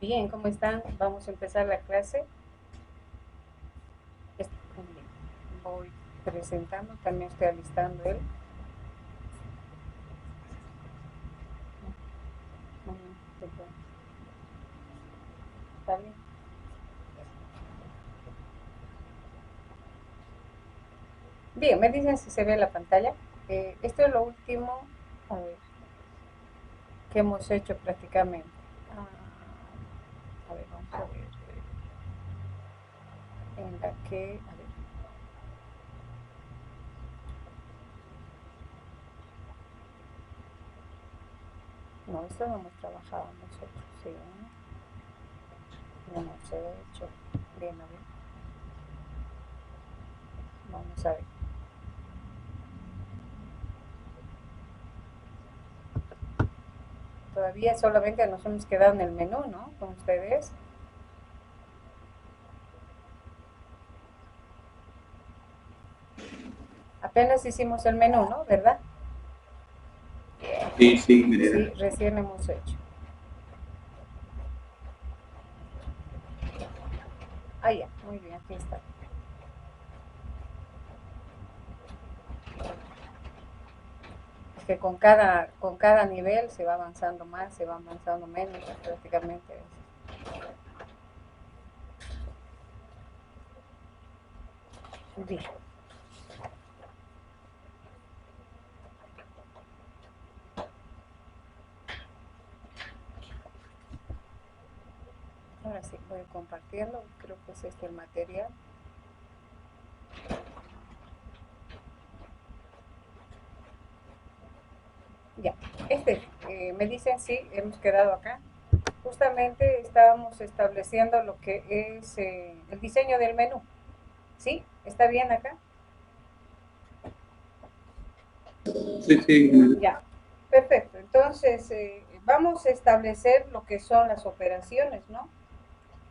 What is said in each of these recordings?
Bien, ¿cómo están? Vamos a empezar la clase. Voy presentando, también estoy alistando él. ¿Está bien? Bien, me dicen si se ve la pantalla. Esto es lo último, a ver, que hemos hecho prácticamente. A ver, vamos a ver. En la que, a ver, no, esto no hemos trabajado nosotros, sí, no hemos hecho. Bien, a ver, vamos a ver. Todavía solamente nos hemos quedado en el menú, ¿no? Con ustedes. Apenas hicimos el menú, ¿no? ¿Verdad? Sí, sí, Sí, recién hemos hecho. Ah, ya, muy bien, aquí está. Es que con cada nivel se va avanzando más, se va avanzando menos, prácticamente. Bien. Ahora sí, voy a compartirlo. Creo que es este el material. Ya, me dicen sí, hemos quedado acá. Justamente estábamos estableciendo lo que es el diseño del menú. ¿Sí? ¿Está bien acá? sí, sí, Ya, perfecto. Entonces, vamos a establecer lo que son las operaciones, ¿no?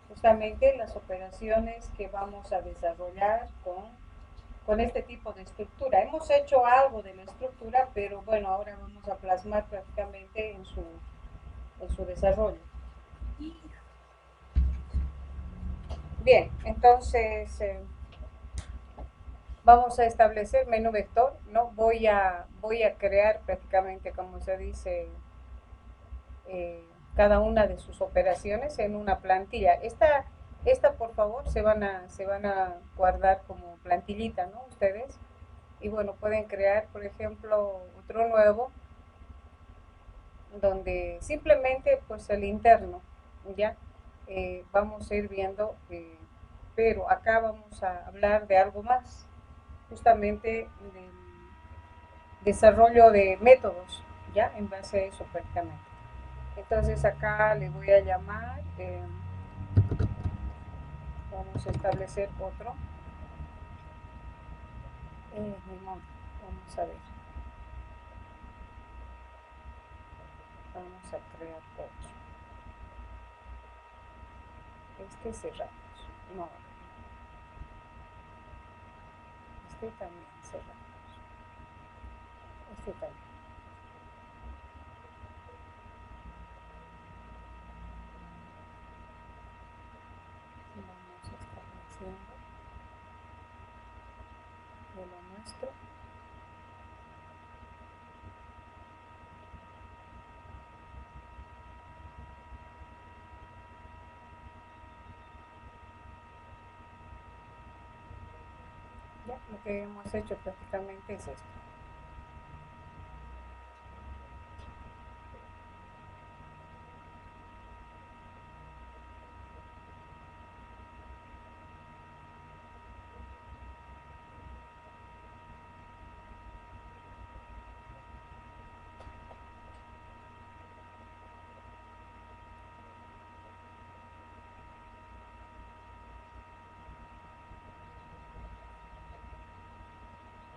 Justamente las operaciones que vamos a desarrollar con este tipo de estructura. Hemos hecho algo de la estructura, pero bueno, ahora vamos a plasmar prácticamente en su desarrollo. Bien, entonces vamos a establecer menú vector, ¿no? Voy a crear prácticamente, como se dice, eh, cada una de sus operaciones en una plantilla. Esta por favor, se van a guardar como plantillita, ¿no? Ustedes. Y bueno, pueden crear, por ejemplo, otro nuevo, donde simplemente, pues el interno, ¿ya? Vamos a ir viendo, pero acá vamos a hablar de algo más, justamente del desarrollo de métodos, ¿ya? En base a eso prácticamente. Entonces acá le voy a llamar, vamos a establecer otro, vamos a ver, vamos a crear otro, cerramos, no, también cerramos, también, vamos estableciendo de lo nuestro, ya, lo que hemos hecho prácticamente es esto.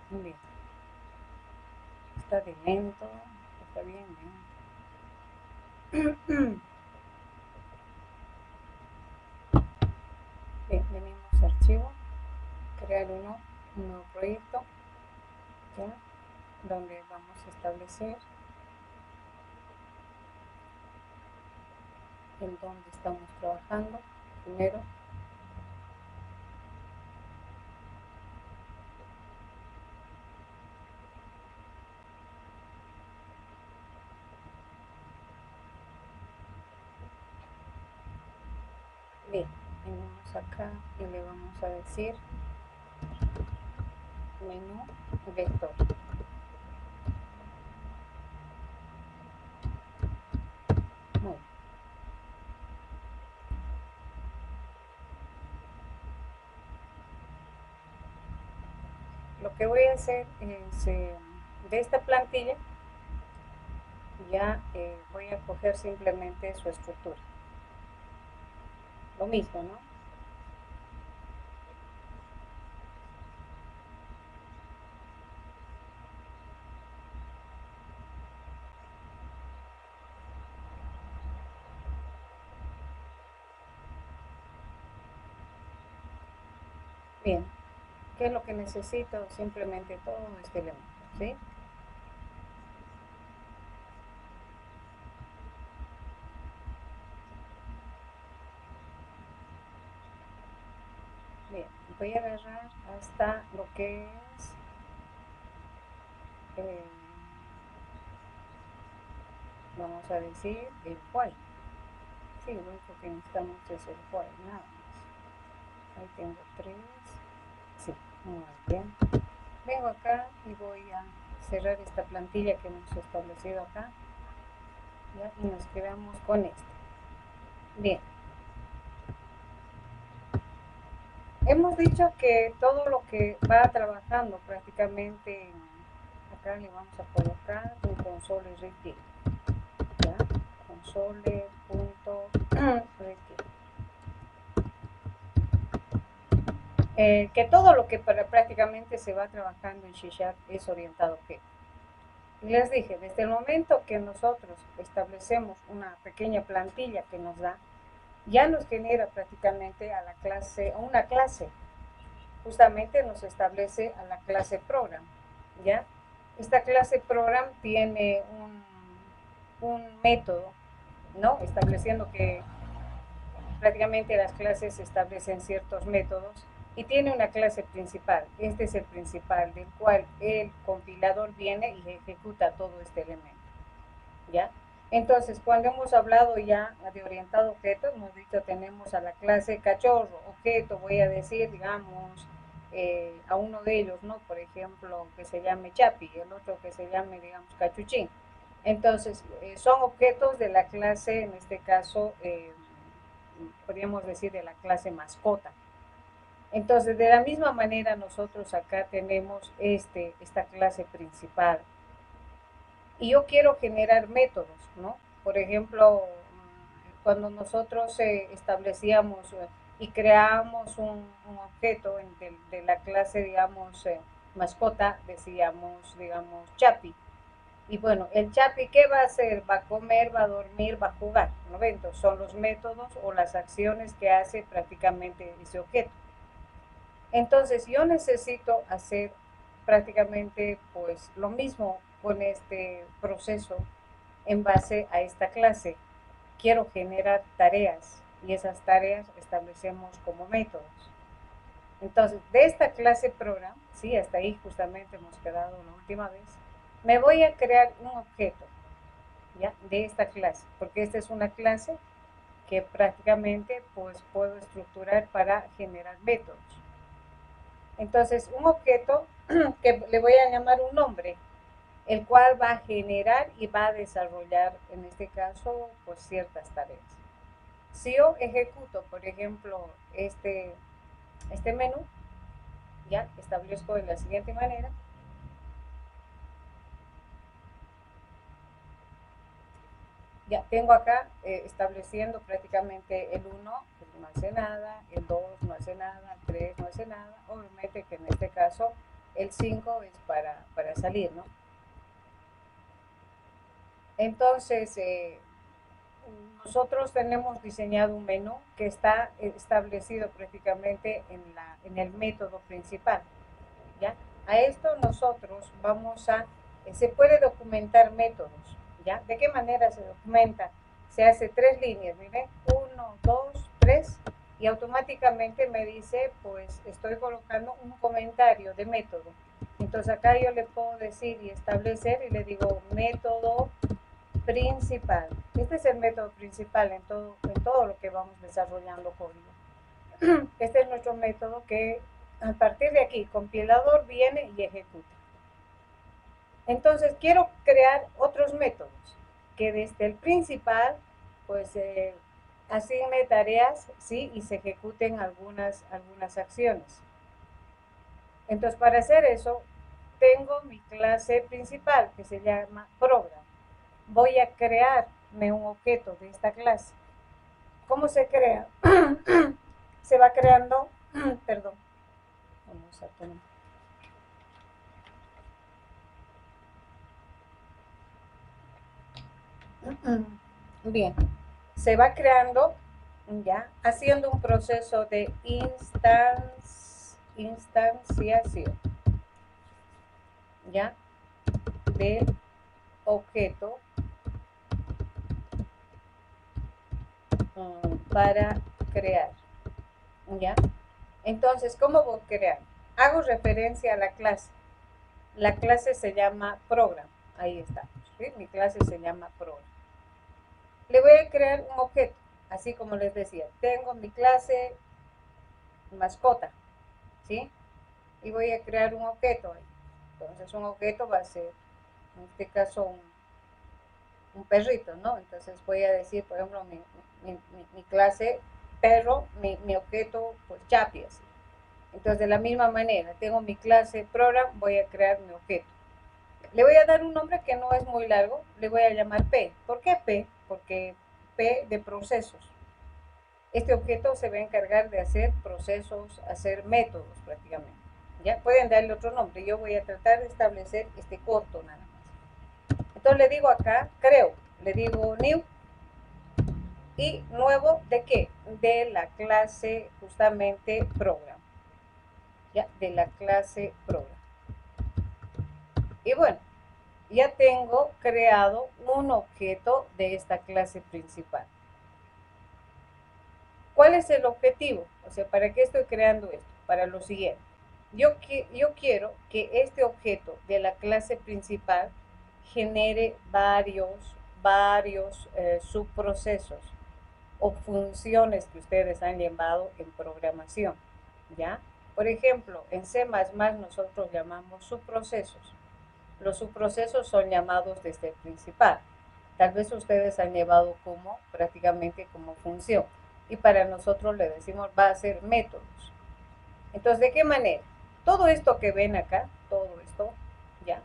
Bien, está de lento, está bien lento. Bien, venimos a archivo, crear un nuevo proyecto, ¿ya? Donde vamos a establecer en donde estamos trabajando primero. Bien, venimos acá y le vamos a decir menú vector. Muy bien. Lo que voy a hacer es de esta plantilla ya voy a coger simplemente su estructura. Lo mismo, ¿no? Bien, ¿qué es lo que necesito? Simplemente todo este elemento, ¿sí? Bien, voy a agarrar hasta lo que es vamos a decir el while. Sí, lo único que necesitamos es el while, nada más. Ahí tengo 3. Sí, muy bien. Vengo acá y voy a cerrar esta plantilla que hemos establecido acá. ¿Ya? Y nos quedamos con este. Bien. Hemos dicho que todo lo que va trabajando prácticamente, acá le vamos a colocar un console repeat. ¿Ya? Console.repeat. Que todo lo que prácticamente se va trabajando en C# es orientado a objeto. Y les dije, desde el momento que nosotros establecemos una pequeña plantilla que nos da, ya nos genera prácticamente a la clase, a una clase, justamente nos establece a la clase program, ¿ya? Esta clase program tiene un método, ¿no? Estableciendo que prácticamente las clases establecen ciertos métodos y tiene una clase principal. Este es el principal, del cual el compilador viene y ejecuta todo este elemento, ¿ya? Entonces, cuando hemos hablado ya de orientado a objeto, hemos dicho tenemos a la clase cachorro, objeto, voy a decir, digamos, a uno de ellos, ¿no? Por ejemplo, que se llame Chapi, el otro que se llame, digamos, Cachuchín. Entonces, son objetos de la clase, en este caso, podríamos decir de la clase mascota. Entonces, de la misma manera, nosotros acá tenemos esta clase principal. Y yo quiero generar métodos, ¿no? Por ejemplo, cuando nosotros establecíamos y creábamos un objeto de la clase, digamos, mascota, decíamos, digamos, Chapi. Y bueno, el Chapi, ¿qué va a hacer? Va a comer, va a dormir, va a jugar, ¿no? Entonces, son los métodos o las acciones que hace prácticamente ese objeto. Entonces, yo necesito hacer prácticamente pues lo mismo con este proceso en base a esta clase. Quiero generar tareas y esas tareas establecemos como métodos. Entonces, de esta clase program, sí, hasta ahí justamente hemos quedado la última vez, me voy a crear un objeto, ¿ya? De esta clase, porque esta es una clase que prácticamente pues puedo estructurar para generar métodos. Entonces, un objeto que le voy a llamar un nombre, el cual va a generar y va a desarrollar, en este caso, pues ciertas tareas. Si yo ejecuto, por ejemplo, este menú, ya establezco de la siguiente manera. Ya tengo acá estableciendo prácticamente el 1, no hace nada, el 2 no hace nada, el 3 no hace nada, obviamente que en este caso el 5 es para salir, ¿no? Entonces, nosotros tenemos diseñado un menú que está establecido prácticamente en el método principal, ¿ya? A esto nosotros vamos a, se puede documentar métodos, ¿ya? ¿De qué manera se documenta? se hace 3 líneas, miren, 1, 2, 3, y automáticamente me dice, pues estoy colocando un comentario de método. Entonces acá yo le puedo decir y establecer y le digo método principal. Este es el método principal en todo lo que vamos desarrollando código. Este es nuestro método que a partir de aquí, compilador viene y ejecuta. Entonces quiero crear otros métodos que desde el principal pues asigne tareas, ¿sí? Y se ejecuten algunas acciones. Entonces para hacer eso tengo mi clase principal que se llama program. Voy a crearme un objeto de esta clase. ¿Cómo se crea? Se va creando, perdón, vamos a poner. Bien, se va creando, ya, haciendo un proceso de instanciación, ya, del objeto para crear, ya. Entonces, ¿cómo voy a crear? Hago referencia a la clase. La clase se llama program. Ahí está. ¿Sí? Mi clase se llama program. Le voy a crear un objeto. Así como les decía, tengo mi clase mascota. ¿Sí? Y voy a crear un objeto. Entonces, un objeto va a ser, en este caso, un perrito, ¿no? Entonces, voy a decir, por ejemplo, mi clase perro, mi objeto, pues, Chapi, así. Entonces, de la misma manera, tengo mi clase program, voy a crear mi objeto. Le voy a dar un nombre que no es muy largo, le voy a llamar P. ¿Por qué P? Porque P de procesos. Este objeto se va a encargar de hacer procesos, hacer métodos prácticamente. ¿Ya? Pueden darle otro nombre, yo voy a tratar de establecer este corto nada más. Entonces le digo acá, creo, le digo new, y nuevo, ¿de qué? De la clase justamente program. ¿Ya? De la clase program. Y bueno, ya tengo creado un objeto de esta clase principal. ¿Cuál es el objetivo? O sea, ¿para qué estoy creando esto? Para lo siguiente. Yo quiero que este objeto de la clase principal genere varios subprocesos o funciones que ustedes han llamado en programación, ¿ya? Por ejemplo, en C++ nosotros llamamos subprocesos. Los subprocesos son llamados desde el principal. Tal vez ustedes han llevado como prácticamente como función. Y para nosotros le decimos va a ser métodos. Entonces, ¿de qué manera? Todo esto que ven acá, todo esto, ya,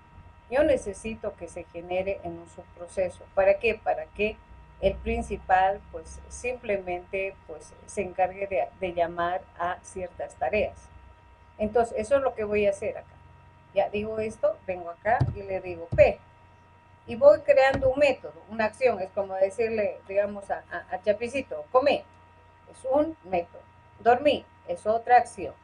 yo necesito que se genere en un subproceso. ¿Para qué? Para que el principal, pues, simplemente, pues, se encargue de llamar a ciertas tareas. Entonces, eso es lo que voy a hacer acá. Ya digo esto, vengo acá y le digo P. Y voy creando un método, una acción. Es como decirle, digamos, a Chapicito, come. Es un método. Dormí es otra acción.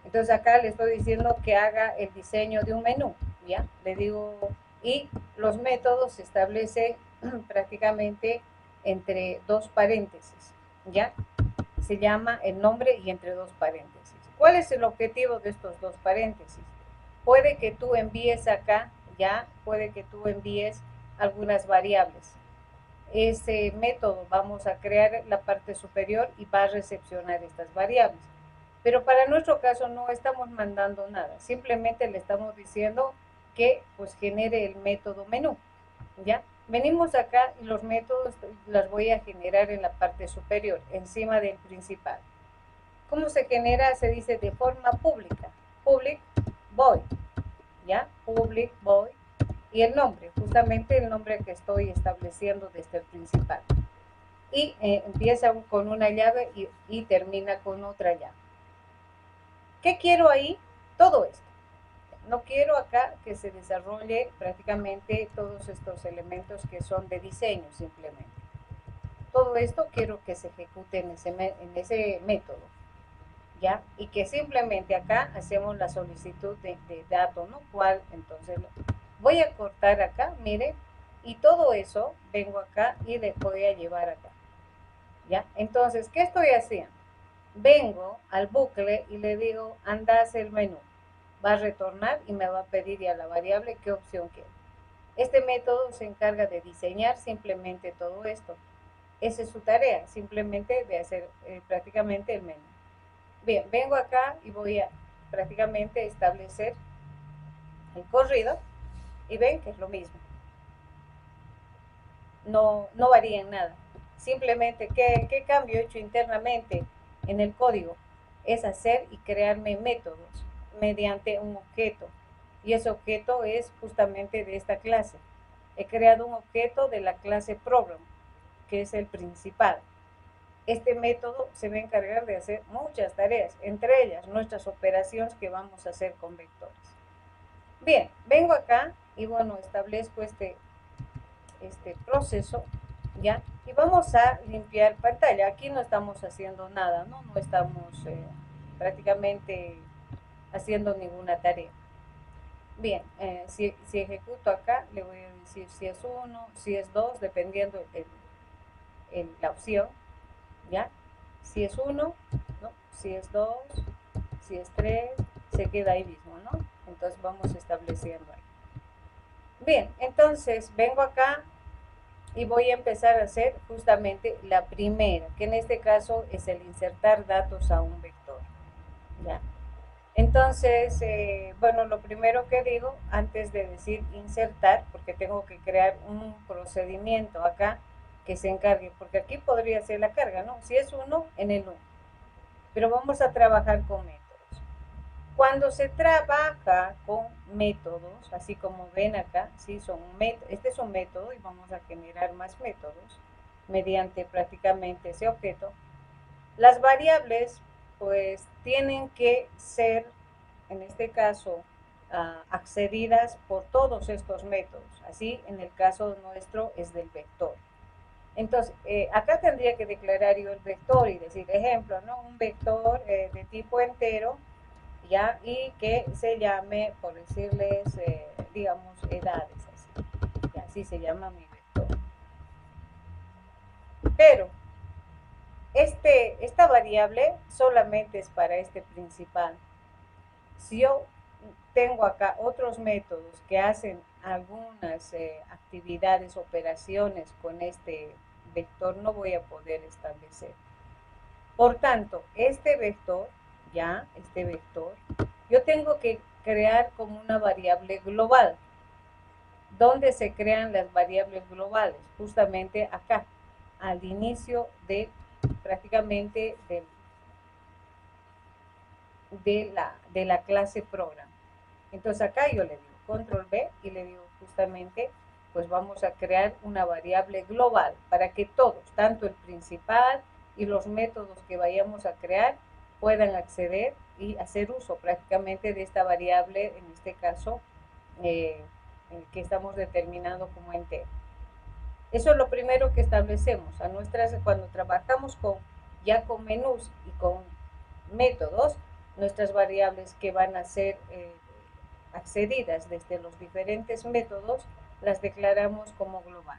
Entonces acá le estoy diciendo que haga el diseño de un menú, ¿ya? Le digo, y los métodos se establecen prácticamente entre dos paréntesis, ¿ya? Se llama el nombre y entre dos paréntesis. ¿Cuál es el objetivo de estos dos paréntesis? Puede que tú envíes acá, ya, puede que tú envíes algunas variables. Ese método vamos a crear la parte superior y va a recepcionar estas variables. Pero para nuestro caso no estamos mandando nada, simplemente le estamos diciendo que pues genere el método menú, ¿ya? Venimos acá y los métodos los voy a generar en la parte superior, encima del principal. ¿Cómo se genera? Se dice de forma pública, public void, ¿ya? Public void. Y el nombre, justamente el nombre que estoy estableciendo desde el principal. Y empieza con una llave y termina con otra llave. ¿Qué quiero ahí? Todo esto. No quiero acá que se desarrolle prácticamente todos estos elementos que son de diseño simplemente. Todo esto quiero que se ejecute en ese método, ¿ya? Y que simplemente acá hacemos la solicitud de datos, ¿no? ¿Cuál? Entonces voy a cortar acá, mire, Y todo eso vengo acá y le voy a llevar acá. ¿Ya? Entonces, ¿qué estoy haciendo? Vengo al bucle y le digo, anda a hacer el menú. Va a retornar y me va a pedir ya la variable qué opción quiere. Este método se encarga de diseñar simplemente todo esto. Esa es su tarea, simplemente de hacer prácticamente el menú. Bien, vengo acá y voy a prácticamente establecer el corrido y ven que es lo mismo. No varía en nada. Simplemente, ¿qué cambio he hecho internamente en el código? Es hacer y crearme métodos mediante un objeto. Y ese objeto es justamente de esta clase. He creado un objeto de la clase program, que es el principal. Este método se va a encargar de hacer muchas tareas, entre ellas nuestras operaciones que vamos a hacer con vectores. Bien, vengo acá y bueno, establezco este proceso, ¿ya? Y vamos a limpiar pantalla. Aquí no estamos haciendo nada, ¿no? No estamos prácticamente haciendo ninguna tarea. Bien, si ejecuto acá, le voy a decir si es 1, si es 2, dependiendo la opción, ¿ya? Si es 1, ¿no? Si es 2, si es 3, se queda ahí mismo, ¿no? Entonces vamos estableciendo ahí. Bien, entonces vengo acá y voy a empezar a hacer justamente la primera, que en este caso es el insertar datos a un vector, ¿ya? Entonces, bueno, lo primero que digo, antes de decir insertar, porque tengo que crear un procedimiento acá que se encargue, porque aquí podría ser la carga, ¿no? Si es 1, en el 1. Pero vamos a trabajar con métodos. Cuando se trabaja con métodos, así como ven acá, ¿sí? Este es un método y vamos a generar más métodos mediante prácticamente ese objeto. Las variables, pues, tienen que ser, en este caso, accedidas por todos estos métodos. Así, en el caso nuestro, es del vector. Entonces, acá tendría que declarar yo el vector y decir, ejemplo, ¿no? Un vector de tipo entero, ¿ya? Y que se llame, por decirles, digamos, edades, así. Y así se llama mi vector. Pero esta variable solamente es para este principal. Si yo tengo acá otros métodos que hacen algunas actividades, operaciones con este vector, no voy a poder establecer. Por tanto, este vector, yo tengo que crear como una variable global. ¿Dónde se crean las variables globales? Justamente acá, al inicio de prácticamente de la clase program. Entonces acá yo le digo control B y le digo justamente, pues vamos a crear una variable global para que todos, tanto el principal y los métodos que vayamos a crear, puedan acceder y hacer uso prácticamente de esta variable, en este caso, que estamos determinando como entero. Eso es lo primero que establecemos cuando trabajamos ya con menús y con métodos, nuestras variables que van a ser accedidas desde los diferentes métodos, las declaramos como global.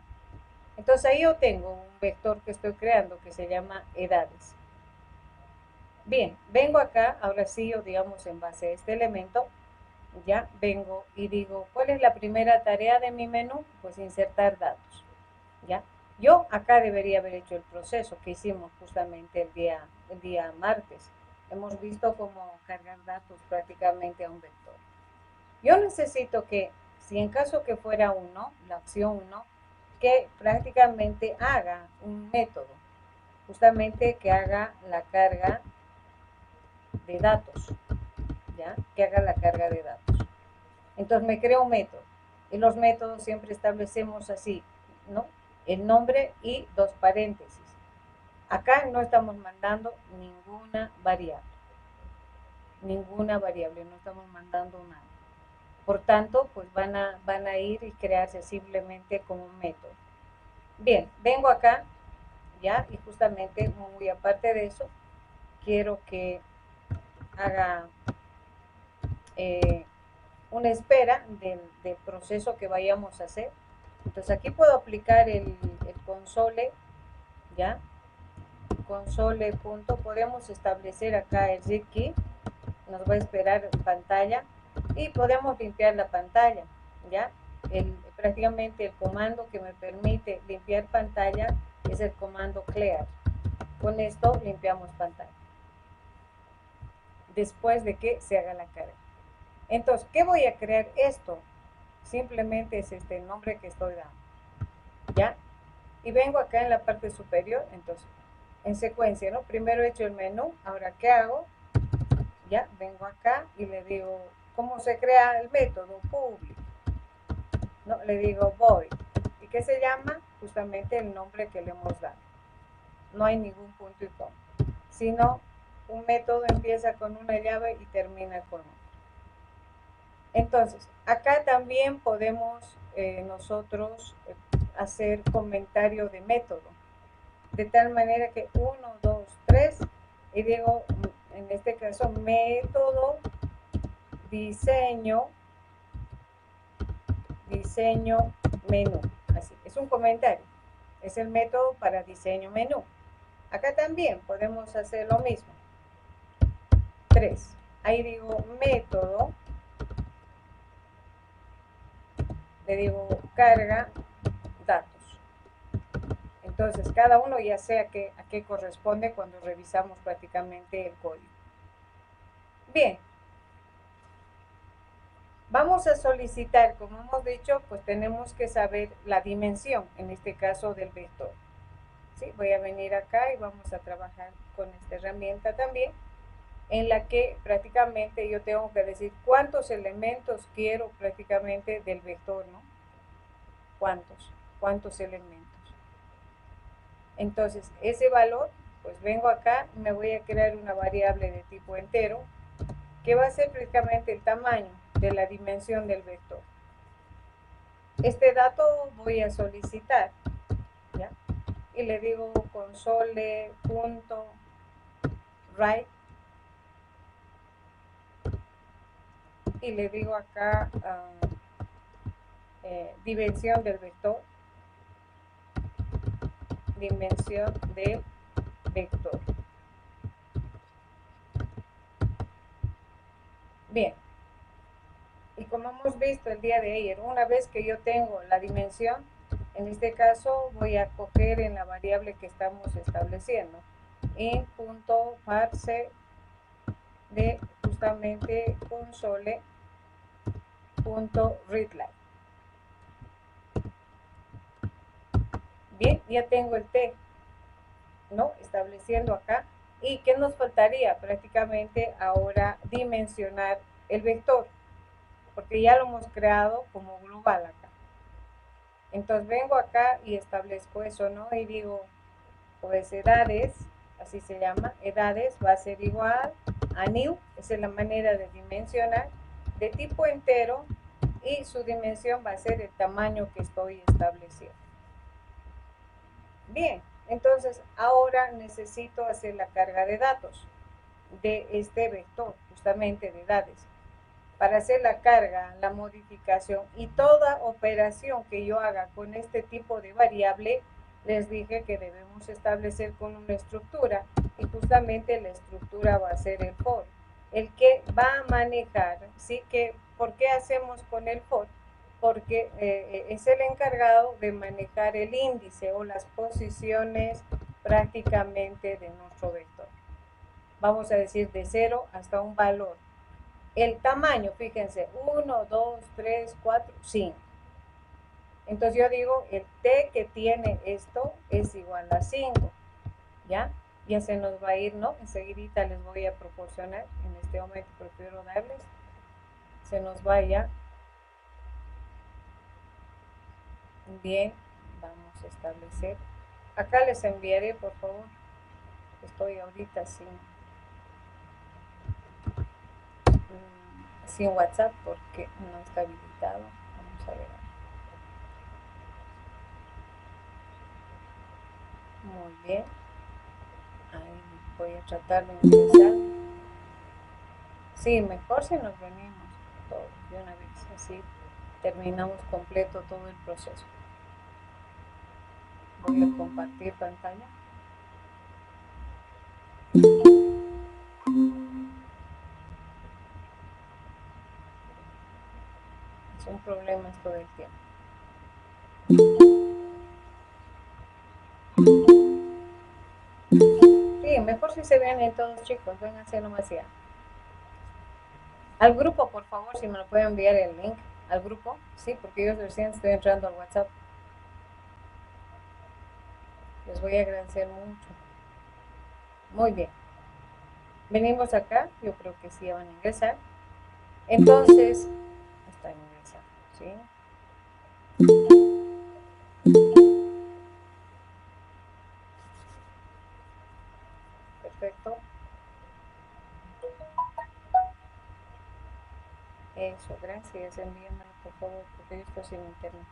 Entonces ahí yo tengo un vector que estoy creando que se llama edades. Bien, vengo acá, ahora sí, yo digamos en base a este elemento, ya vengo y digo, ¿cuál es la primera tarea de mi menú? Pues insertar datos, ¿ya? Yo acá debería haber hecho el proceso que hicimos justamente el día martes. Hemos visto cómo cargar datos prácticamente a un vector. Yo necesito que, si en caso que fuera 1, la opción 1, que prácticamente haga un método, justamente que haga la carga de datos, ¿ya? Que haga la carga de datos. Entonces me creo un método. Y los métodos siempre establecemos así, ¿no? El nombre y 2 paréntesis. Acá no estamos mandando ninguna variable. Ninguna variable, no estamos mandando nada. Por tanto, pues van a ir y crearse simplemente como un método. Bien, vengo acá, ya, y justamente muy aparte de eso, quiero que haga una espera del proceso que vayamos a hacer. Entonces aquí puedo aplicar el console, ¿ya? Console punto, podemos establecer acá el read key, nos va a esperar en pantalla y podemos limpiar la pantalla, ¿ya? Prácticamente el comando que me permite limpiar pantalla es el comando clear. Con esto limpiamos pantalla después de que se haga la carga. Entonces, ¿qué voy a crear esto? Simplemente es este nombre que estoy dando, ¿ya? Y vengo acá en la parte superior, entonces, en secuencia, ¿no? Primero he hecho el menú, ahora ¿qué hago? Ya, vengo acá y le digo, ¿cómo se crea el método? Public. No, le digo void. ¿Y qué se llama? Justamente el nombre que le hemos dado. No hay ningún punto y coma, sino un método empieza con una llave y termina con otra. Entonces, acá también podemos nosotros hacer comentario de método, de tal manera que 1, 2, 3, y digo, en este caso, método, diseño, menú. Así, es un comentario, es el método para diseño menú. Acá también podemos hacer lo mismo. 3, ahí digo método, le digo carga datos. Entonces, cada uno ya sé a qué corresponde cuando revisamos prácticamente el código. Bien, vamos a solicitar, como hemos dicho, pues tenemos que saber la dimensión, en este caso del vector. ¿Sí? Voy a venir acá y vamos a trabajar con esta herramienta también, en la que prácticamente yo tengo que decir cuántos elementos quiero prácticamente del vector, ¿no? ¿Cuántos elementos? Entonces, ese valor, pues vengo acá y me voy a crear una variable de tipo entero, que va a ser prácticamente el tamaño de la dimensión del vector. Este dato voy a solicitar, ¿ya? Y le digo console.write y le digo acá dimensión del vector, dimensión del vector. Bien, y como hemos visto el día de ayer, una vez que yo tengo la dimensión, en este caso voy a coger en la variable que estamos estableciendo, in.parse de justamente console.readline. Bien, ya tengo el T, ¿no? Estableciendo acá. ¿Y qué nos faltaría? Prácticamente ahora dimensionar el vector, porque ya lo hemos creado como global acá. Entonces vengo acá y establezco eso, ¿no? Y digo, pues edades, así se llama, edades va a ser igual a new, esa es la manera de dimensionar, de tipo entero, y su dimensión va a ser el tamaño que estoy estableciendo. Bien, entonces ahora necesito hacer la carga de datos de este vector, justamente de edades. Para hacer la carga, la modificación y toda operación que yo haga con este tipo de variable, les dije que debemos establecer con una estructura, y justamente la estructura va a ser el for, el que va a manejar, ¿sí? ¿Por qué hacemos con el for? Porque es el encargado de manejar el índice o las posiciones prácticamente de nuestro vector. Vamos a decir de 0 hasta un valor. El tamaño, fíjense, 1, 2, 3, 4, 5. Entonces yo digo, el T que tiene esto es igual a 5, ¿ya? Ya se nos va a ir, ¿no? Enseguida les voy a proporcionar, en este momento prefiero darles, se nos vaya. Bien, vamos a establecer. Acá les enviaré, por favor. Estoy ahorita sin WhatsApp porque no está habilitado. Vamos a ver. Muy bien. Ahí voy a tratar de ingresar. Sí, mejor si nos venimos todos de una vez. Así terminamos completo todo el proceso. voy a compartir pantalla. Es un problema esto del tiempo. Sí, mejor si se ven todos, chicos, ven a hacer nomás ya. Al grupo, por favor, si me lo pueden enviar el link al grupo, sí, porque yo recién estoy entrando al WhatsApp. Les voy a agradecer mucho. Muy bien. Venimos acá, yo creo que sí van a ingresar. Entonces, está ingresando, ¿sí? Perfecto. Eso, gracias. Envíenmelo, por favor, porque yo estoy sin internet.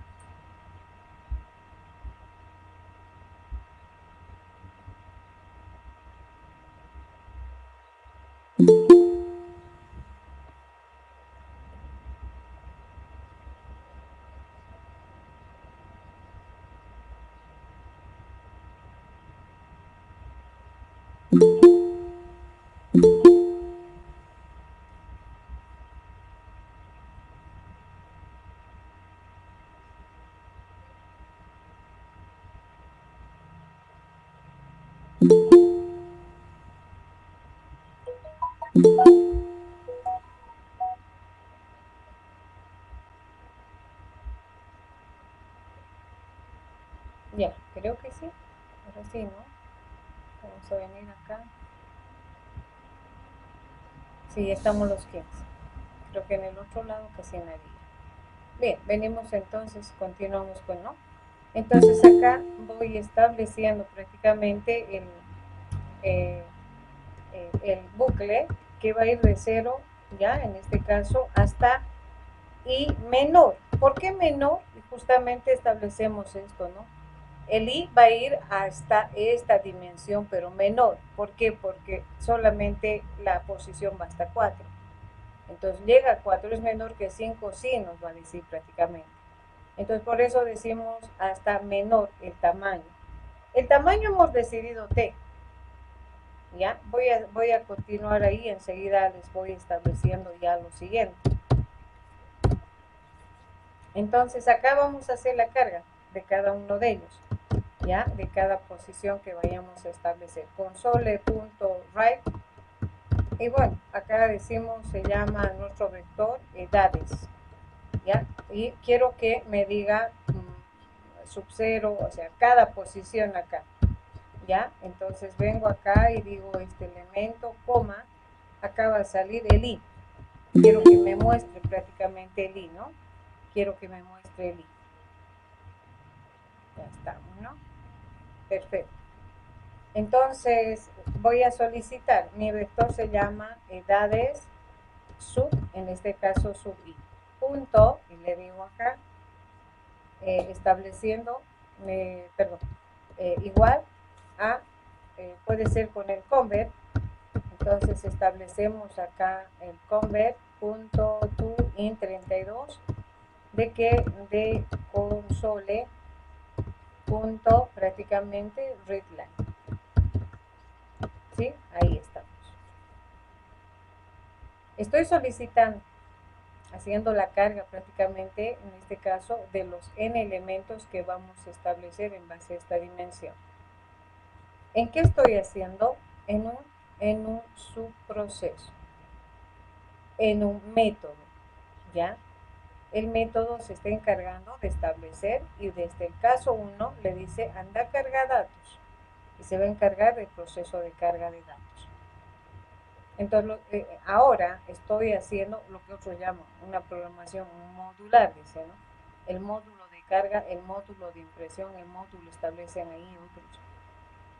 Ya, creo que sí. Ahora sí, ¿no? Vamos a venir acá. Sí, estamos los 15. Creo que en el otro lado casi nadie. Bien, venimos entonces, continuamos con no. Entonces acá voy estableciendo prácticamente el bucle que va a ir de 0, ya en este caso, hasta I menor. ¿Por qué menor? Justamente establecemos esto, ¿no? El I va a ir hasta esta dimensión, pero menor. ¿Por qué? Porque solamente la posición va hasta 4. Entonces llega a 4, es menor que 5, sí nos va a decir prácticamente. Entonces por eso decimos hasta menor el tamaño. El tamaño hemos decidido T. ¿Ya? Voy a continuar ahí, enseguida les voy estableciendo ya lo siguiente. Entonces acá vamos a hacer la carga de cada uno de ellos, ¿ya? De cada posición que vayamos a establecer. Console.write. Y bueno, acá decimos, se llama nuestro vector edades, ¿ya? Y quiero que me diga sub 0, o sea, cada posición acá, ¿ya? Entonces vengo acá y digo este elemento, coma, acá va a salir el i. Quiero que me muestre prácticamente el i, ¿no? Quiero que me muestre el i. Ya estamos, ¿no? Perfecto. Entonces voy a solicitar, mi vector se llama edades sub, en este caso sub i, punto, y le digo acá, estableciendo, perdón, igual a, puede ser con el convert. Entonces establecemos acá el convert.toIn32 de que de console punto prácticamente readline. ¿Sí? Ahí estamos. Estoy solicitando, haciendo la carga prácticamente, en este caso, de los n elementos que vamos a establecer en base a esta dimensión. ¿En qué estoy haciendo? En un subproceso, en un método, ¿ya? El método se está encargando de establecer y desde el caso 1 le dice anda a cargar datos y se va a encargar del proceso de carga de datos. Entonces, ahora estoy haciendo lo que otros llaman una programación modular, dice, ¿no? El módulo de carga, el módulo de impresión, el módulo establecen ahí otros.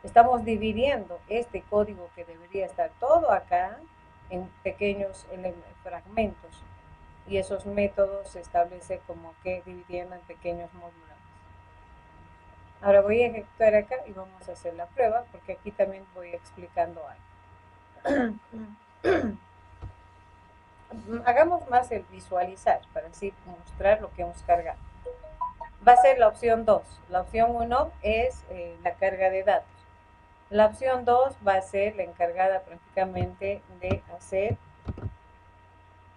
Estamos dividiendo este código que debería estar todo acá en pequeños fragmentos y esos métodos se establece como que dividiendo en pequeños modulares. Ahora voy a ejecutar acá y vamos a hacer la prueba porque aquí también voy explicando algo. Hagamos más el visualizar para así mostrar lo que hemos cargado. va a ser la opción 2. La opción 1 es la carga de datos. La opción 2 va a ser la encargada prácticamente de hacer,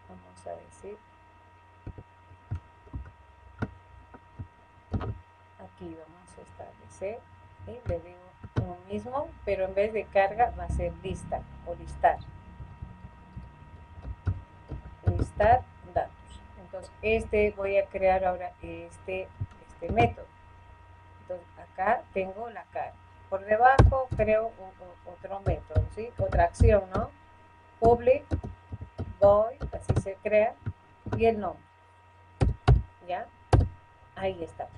vamos a decir, aquí vamos a establecer, ¿sí? Le digo lo mismo, pero en vez de carga va a ser lista o listar. Listar datos. Entonces, voy a crear ahora este método. Entonces, acá tengo la carga. Por debajo creo otro método, ¿sí? Otra acción, ¿no? Public, void, así se crea, y el nombre. ¿Ya? Ahí estamos.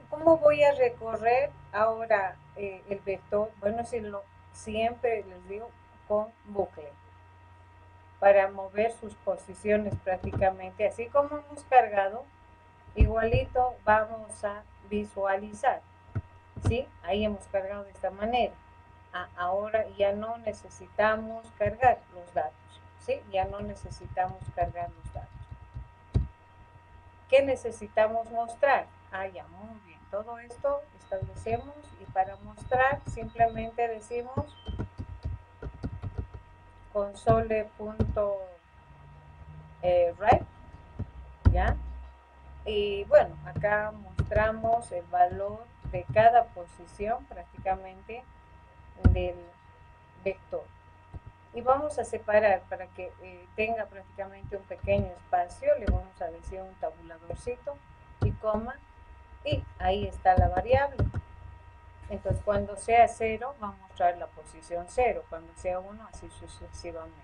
¿Cómo voy a recorrer ahora el vector? Bueno, siempre les digo con bucle para mover sus posiciones prácticamente, así como hemos cargado, igualito vamos a visualizar, ¿sí? Ahí hemos cargado de esta manera. Ahora ya no necesitamos cargar los datos, ¿sí? Ya no necesitamos cargar los datos. ¿Qué necesitamos mostrar? Ya, muy bien. Todo esto establecemos y para mostrar simplemente decimos console.write, ¿ya? Y bueno, acá mostramos el valor de cada posición prácticamente del vector. Y vamos a separar para que tenga prácticamente un pequeño espacio, le vamos a decir un tabuladorcito y coma, y ahí está la variable. Entonces, cuando sea 0, va a mostrar la posición 0, cuando sea 1, así sucesivamente.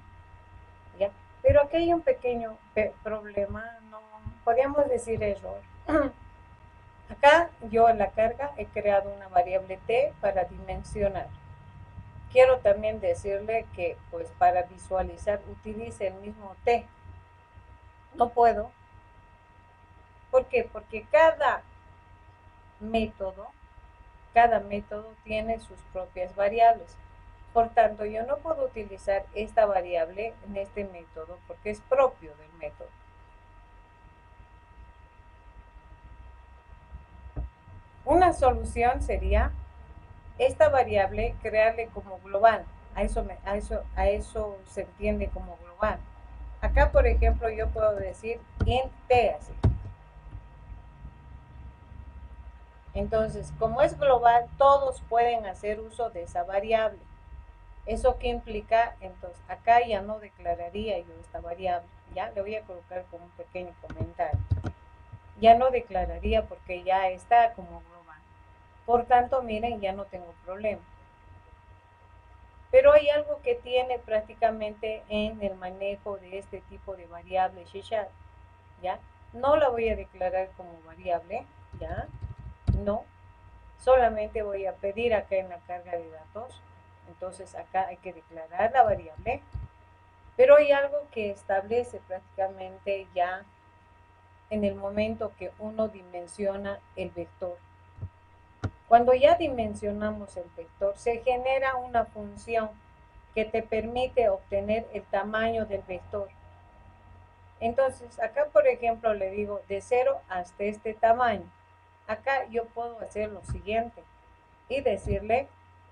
¿Ya? Pero aquí hay un pequeño problema, no podríamos decir error. Acá yo en la carga he creado una variable t para dimensionar. Quiero también decirle que pues para visualizar utilice el mismo t. No puedo. ¿Por qué? Porque método tiene sus propias variables. Por tanto, yo no puedo utilizar esta variable en este método porque es propio del método. Una solución sería esta variable crearle como global. A eso se entiende como global. Acá, por ejemplo, yo puedo decir int t así. Entonces, como es global, todos pueden hacer uso de esa variable. ¿Eso qué implica? Entonces, acá ya no declararía yo esta variable. Ya le voy a colocar como un pequeño comentario. Ya no declararía porque ya está como global. Por tanto, miren, ya no tengo problema. Pero hay algo que tiene prácticamente en el manejo de este tipo de variable C#, ¿ya? No la voy a declarar como variable, ¿ya? No. Solamente voy a pedir acá en la carga de datos. Entonces acá hay que declarar la variable. Pero hay algo que establece prácticamente ya en el momento que uno dimensiona el vector. Cuando ya dimensionamos el vector, se genera una función que te permite obtener el tamaño del vector. Entonces, acá, por ejemplo, le digo de 0 hasta este tamaño. Acá yo puedo hacer lo siguiente y decirle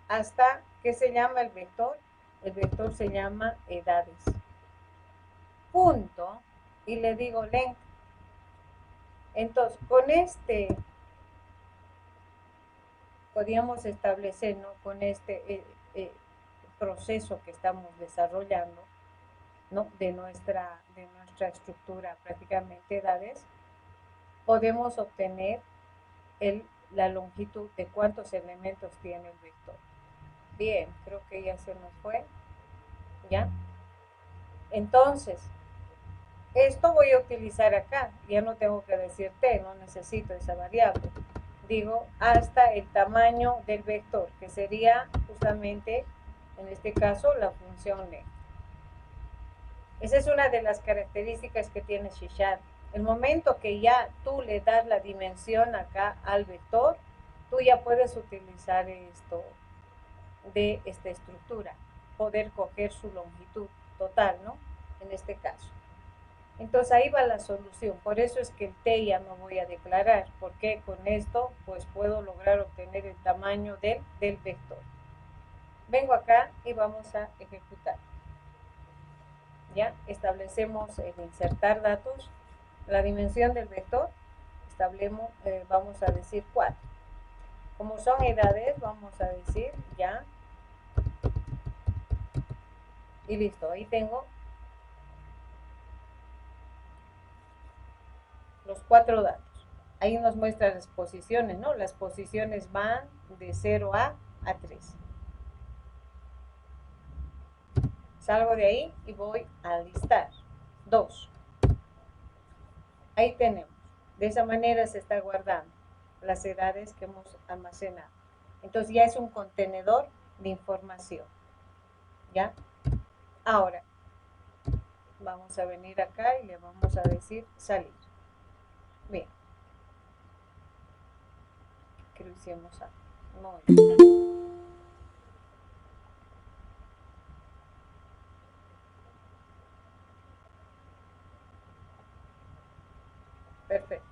hasta ¿qué se llama el vector? El vector se llama edades. Punto. Y le digo length. Entonces, con podríamos establecer, ¿no? Con proceso que estamos desarrollando, ¿no? de nuestra estructura prácticamente edades, podemos obtener la longitud de cuántos elementos tiene el vector. Bien, creo que ya se nos fue. ¿Ya? Entonces, esto voy a utilizar acá. Ya no tengo que decir t, no necesito esa variable. Digo, hasta el tamaño del vector, que sería justamente, en este caso, la función length. Esa es una de las características que tiene C#. El momento que ya tú le das la dimensión acá al vector, tú ya puedes utilizar esto de esta estructura, poder coger su longitud total, ¿no? En este caso. Entonces ahí va la solución. Por eso es que el t ya no voy a declarar, porque con esto pues puedo lograr obtener el tamaño del vector. Vengo acá y vamos a ejecutar. Ya establecemos el insertar datos, la dimensión del vector, vamos a decir 4. Como son edades, vamos a decir ya. Y listo, ahí tengo los 4 datos. Ahí nos muestra las posiciones, ¿no? Las posiciones van de 0 a 3. Salgo de ahí y voy a listar 2. Ahí tenemos. De esa manera se está guardando las edades que hemos almacenado. Entonces ya es un contenedor de información. ¿Ya? Ahora, vamos a venir acá y le vamos a decir salir. Bien. ¿Qué lo hicimos acá? No. Perfecto.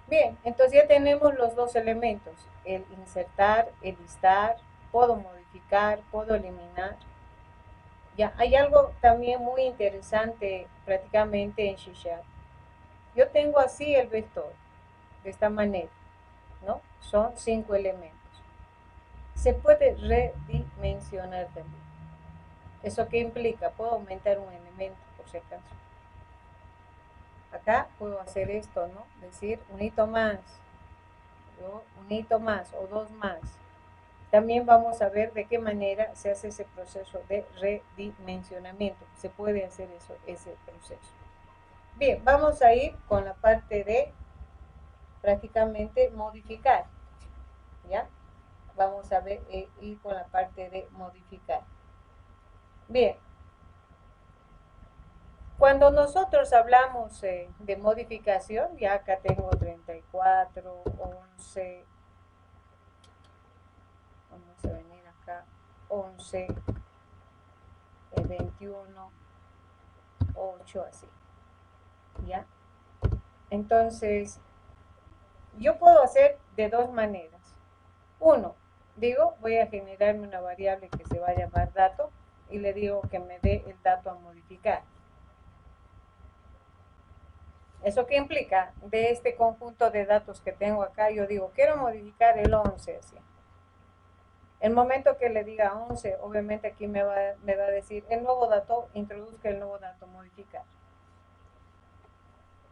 Bien, entonces ya tenemos los dos elementos, el insertar, el listar, puedo modificar, puedo eliminar. Ya, hay algo también muy interesante prácticamente en C#. Yo tengo así el vector, de esta manera, ¿no? Son 5 elementos. Se puede redimensionar también. ¿Eso qué implica? Puedo aumentar un elemento, por si acaso. Acá puedo hacer esto, ¿no? Decir un hito más, un hito más o 2 más. También vamos a ver de qué manera se hace ese proceso de redimensionamiento. Se puede hacer ese proceso. Bien, vamos a ir con la parte de prácticamente modificar. ¿Ya? Vamos a ver, ir con la parte de modificar. Bien. Cuando nosotros hablamos de modificación, ya acá tengo 34, 11, vamos a venir acá, 11, 21, 8, así. ¿Ya? Entonces, yo puedo hacer de dos maneras. Uno, digo, voy a generarme una variable que se va a llamar dato y le digo que me dé el dato a modificar. ¿Eso qué implica? De este conjunto de datos que tengo acá, yo digo, quiero modificar el 11, así. El momento que le diga 11, obviamente aquí me va a decir el nuevo dato, introduzca el nuevo dato, modificar.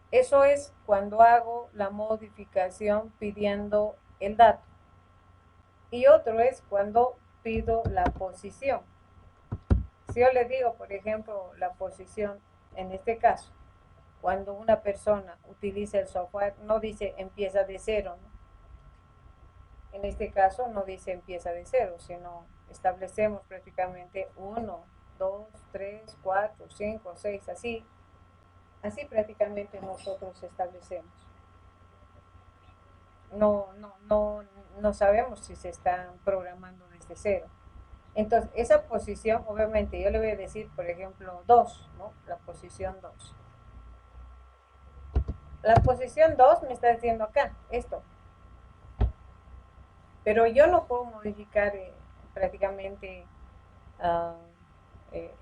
Eso es cuando hago la modificación pidiendo el dato. Y otro es cuando pido la posición. Si yo le digo, por ejemplo, la posición, en este caso, cuando una persona utiliza el software, no dice empieza de cero, ¿no? En este caso no dice empieza de cero, sino establecemos prácticamente 1, 2, 3, 4, 5, 6, así prácticamente nosotros establecemos. No sabemos si se están programando desde cero. Entonces, esa posición, obviamente, yo le voy a decir, por ejemplo, 2, ¿no? La posición 2. La posición 2 me está diciendo acá, esto. Pero yo no puedo modificar prácticamente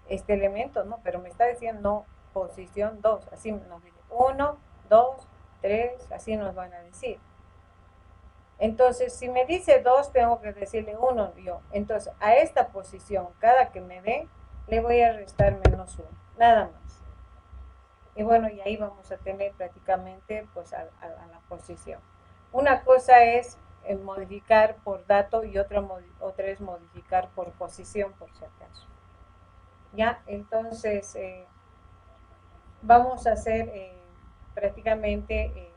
este elemento, ¿no? Pero me está diciendo no, posición 2, así nos dice 1, 2, 3, así nos van a decir. Entonces, si me dice 2, tengo que decirle 1 yo. Entonces, a esta posición, cada que me dé, le voy a restar menos 1, nada más. Y bueno, y ahí vamos a tener prácticamente pues a la posición. Una cosa es modificar por dato y otra es modificar por posición, por si acaso. Ya, entonces vamos a hacer prácticamente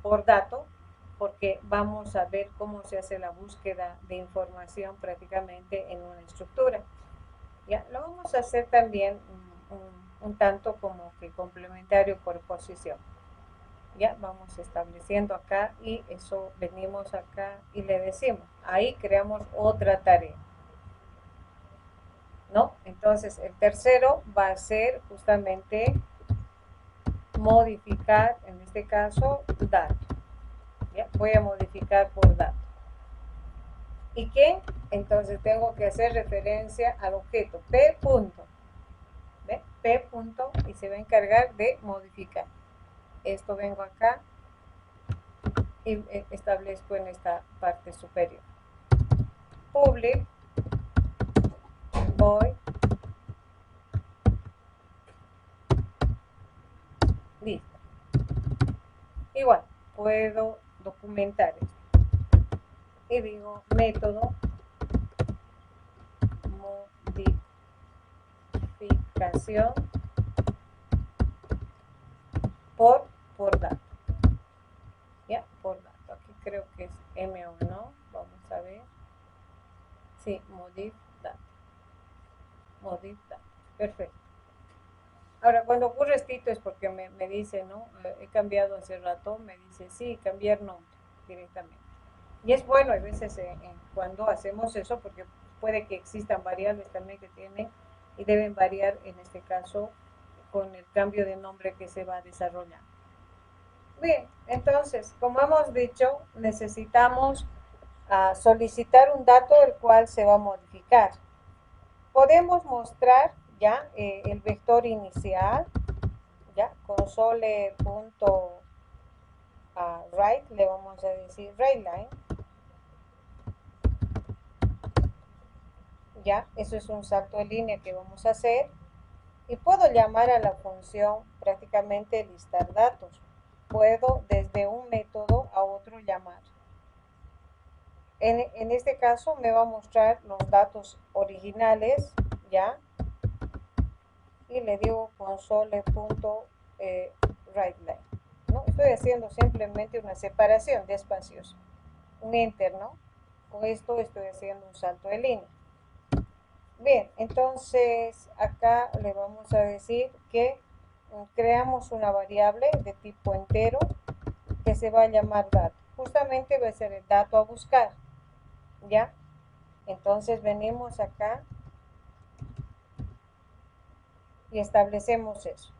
por dato, porque vamos a ver cómo se hace la búsqueda de información prácticamente en una estructura. Ya, lo vamos a hacer también un tanto como que complementario por posición. Ya, vamos estableciendo acá y eso venimos acá y le decimos, ahí creamos otra tarea. ¿no? Entonces, el tercero va a ser justamente modificar, en este caso, dato. ¿Ya? Voy a modificar por dato. ¿Y qué? Entonces tengo que hacer referencia al objeto P punto. ¿Ve? P punto y se va a encargar de modificar. Esto vengo acá y establezco en esta parte superior. Public void. Listo. Igual, puedo documentar esto. Y digo método modificación por dato. Ya, por dato. Aquí creo que es M o no. Vamos a ver. Sí, modif dato. Modif dato. Perfecto. Ahora, cuando ocurre esto es porque me dice, ¿no? He cambiado hace rato, me dice, sí, cambiar nombre directamente. Y es bueno a veces cuando hacemos eso, porque puede que existan variables también que tienen y deben variar, en este caso, con el cambio de nombre que se va a desarrollar. Bien, entonces, como hemos dicho, necesitamos solicitar un dato el cual se va a modificar. Podemos mostrar ya el vector inicial, ya console.write, le vamos a decir writeLine. Ya, eso es un salto de línea que vamos a hacer. Y puedo llamar a la función prácticamente listar datos. Puedo desde un método a otro llamar. En este caso me va a mostrar los datos originales, ¿ya? Y le digo console.writeLine, ¿no? Estoy haciendo simplemente una separación de espacios. Un enter, ¿no? Con esto estoy haciendo un salto de línea. Bien, entonces acá le vamos a decir que creamos una variable de tipo entero que se va a llamar dato. Justamente va a ser el dato a buscar, ¿ya? Entonces venimos acá y establecemos eso.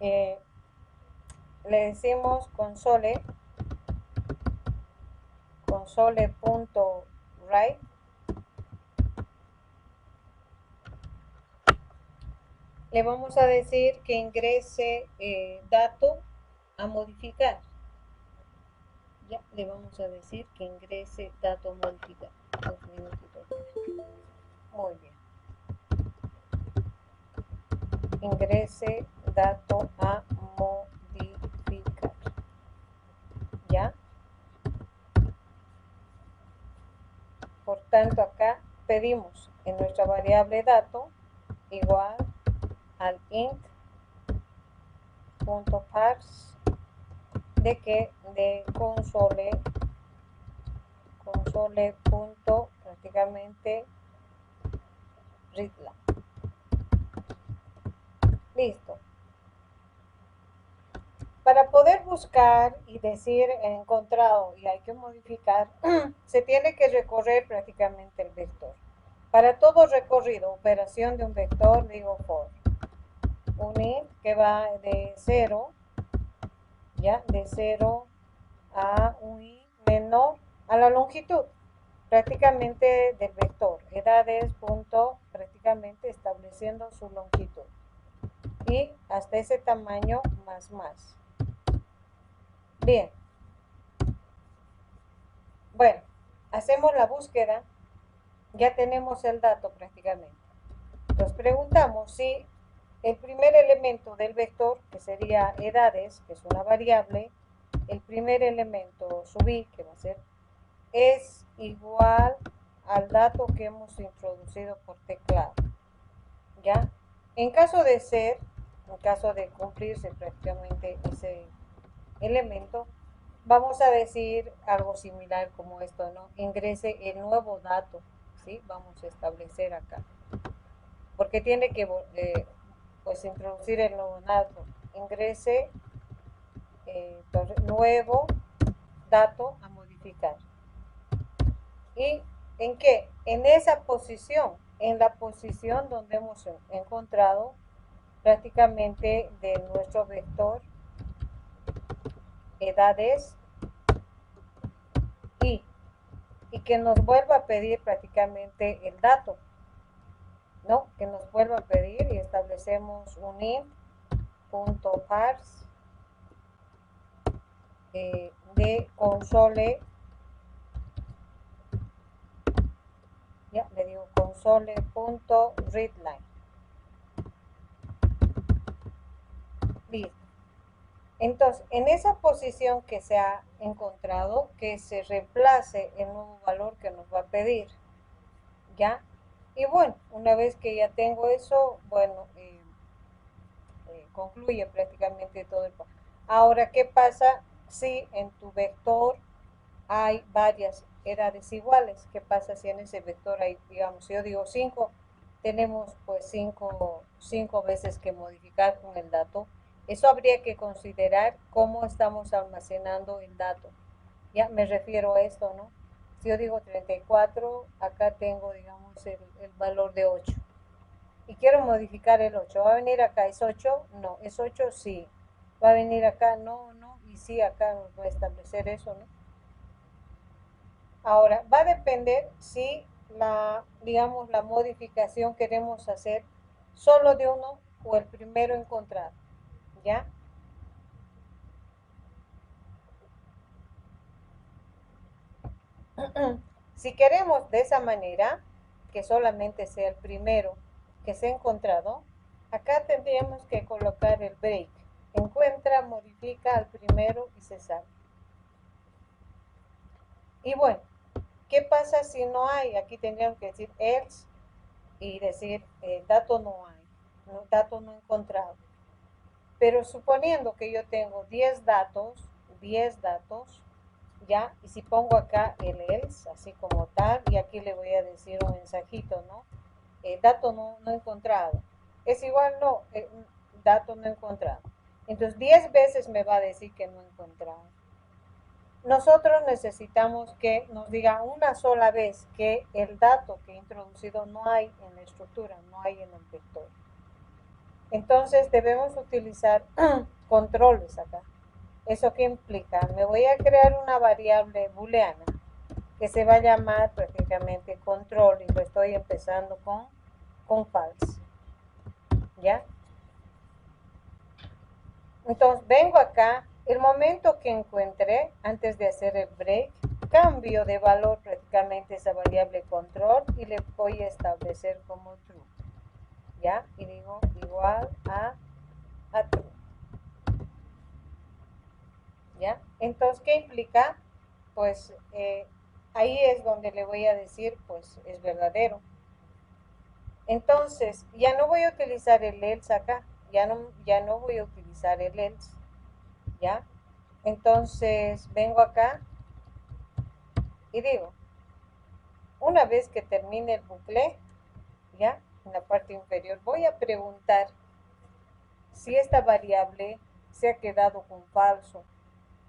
Le decimos console.write. Le vamos a decir que ingrese dato a modificar. Ya, le vamos a decir que ingrese dato a modificar. 2 minutitos. Muy bien. Ingrese dato a modificar. ¿Ya? Por tanto, acá pedimos en nuestra variable dato igual al int.parse de console prácticamente readline. Listo. Para poder buscar y decir encontrado y hay que modificar, se tiene que recorrer prácticamente el vector. Para todo recorrido, operación de un vector, digo for. Un int que va de 0, ya, de 0 a un int menor a la longitud, prácticamente del vector. Edades, punto, prácticamente estableciendo su longitud. Y hasta ese tamaño más. Bien. Bueno, hacemos la búsqueda, ya tenemos el dato prácticamente. Nos preguntamos si el primer elemento del vector, que sería edades, que es una variable, el primer elemento subí, que va a ser, es igual al dato que hemos introducido por teclado. ¿Ya? En caso de ser, en caso de cumplirse prácticamente ese elemento, vamos a decir algo similar como esto, ¿no? Ingrese el nuevo dato, ¿sí? Vamos a establecer acá. Porque tiene que pues introducir el nuevo dato. Ingrese nuevo dato a modificar. ¿Y en qué? En esa posición, en la posición donde hemos encontrado prácticamente de nuestro vector edades y, y que nos vuelva a pedir prácticamente el dato, ¿no? Que nos vuelva a pedir y establecemos un int.parse de console, ya le digo console.readline. Listo. Entonces, en esa posición que se ha encontrado, que se reemplace el nuevo valor que nos va a pedir, ¿ya? Y bueno, una vez que ya tengo eso, bueno, concluye prácticamente todo el paso. Ahora, ¿qué pasa si en tu vector hay varias edades iguales? ¿Qué pasa si en ese vector hay, digamos, si yo digo 5, tenemos pues 5 veces que modificar con el dato? Eso habría que considerar cómo estamos almacenando el dato. Ya me refiero a esto, ¿no? Si yo digo 34, acá tengo, digamos, el valor de 8. Y quiero modificar el 8. ¿Va a venir acá? ¿Es 8? No. ¿Es 8? Sí. ¿Va a venir acá? No, no. Y sí, acá nos va a establecer eso, ¿no? Ahora, va a depender si digamos, la modificación queremos hacer solo de uno o el primero encontrado, ¿ya? Si queremos de esa manera, que solamente sea el primero que se ha encontrado, acá tendríamos que colocar el break. Encuentra, modifica al primero y se sale. Y bueno, ¿qué pasa si no hay? Aquí tendríamos que decir else y decir dato no hay, dato no encontrado. Pero suponiendo que yo tengo 10 datos, ¿ya? Y si pongo acá el else, así como tal, y aquí le voy a decir un mensajito, ¿no? Dato no encontrado. Es igual, no, dato no encontrado. Entonces 10 veces me va a decir que no he encontrado. Nosotros necesitamos que nos diga una sola vez que el dato que he introducido no hay en la estructura, no hay en el vector. Entonces debemos utilizar controles acá. ¿Eso qué implica? Me voy a crear una variable booleana que se va a llamar prácticamente control y lo estoy empezando con false. ¿Ya? Entonces vengo acá, el momento que encuentre, antes de hacer el break, cambio de valor prácticamente esa variable control y le voy a establecer como true. ¿Ya? Y digo igual a true. ¿Ya? Entonces, ¿qué implica? Pues ahí es donde le voy a decir, pues es verdadero. Entonces, ya no voy a utilizar el else acá, ya no voy a utilizar el else, ¿ya? Entonces, vengo acá y digo, una vez que termine el bucle, ¿ya? En la parte inferior, voy a preguntar si esta variable se ha quedado con falso.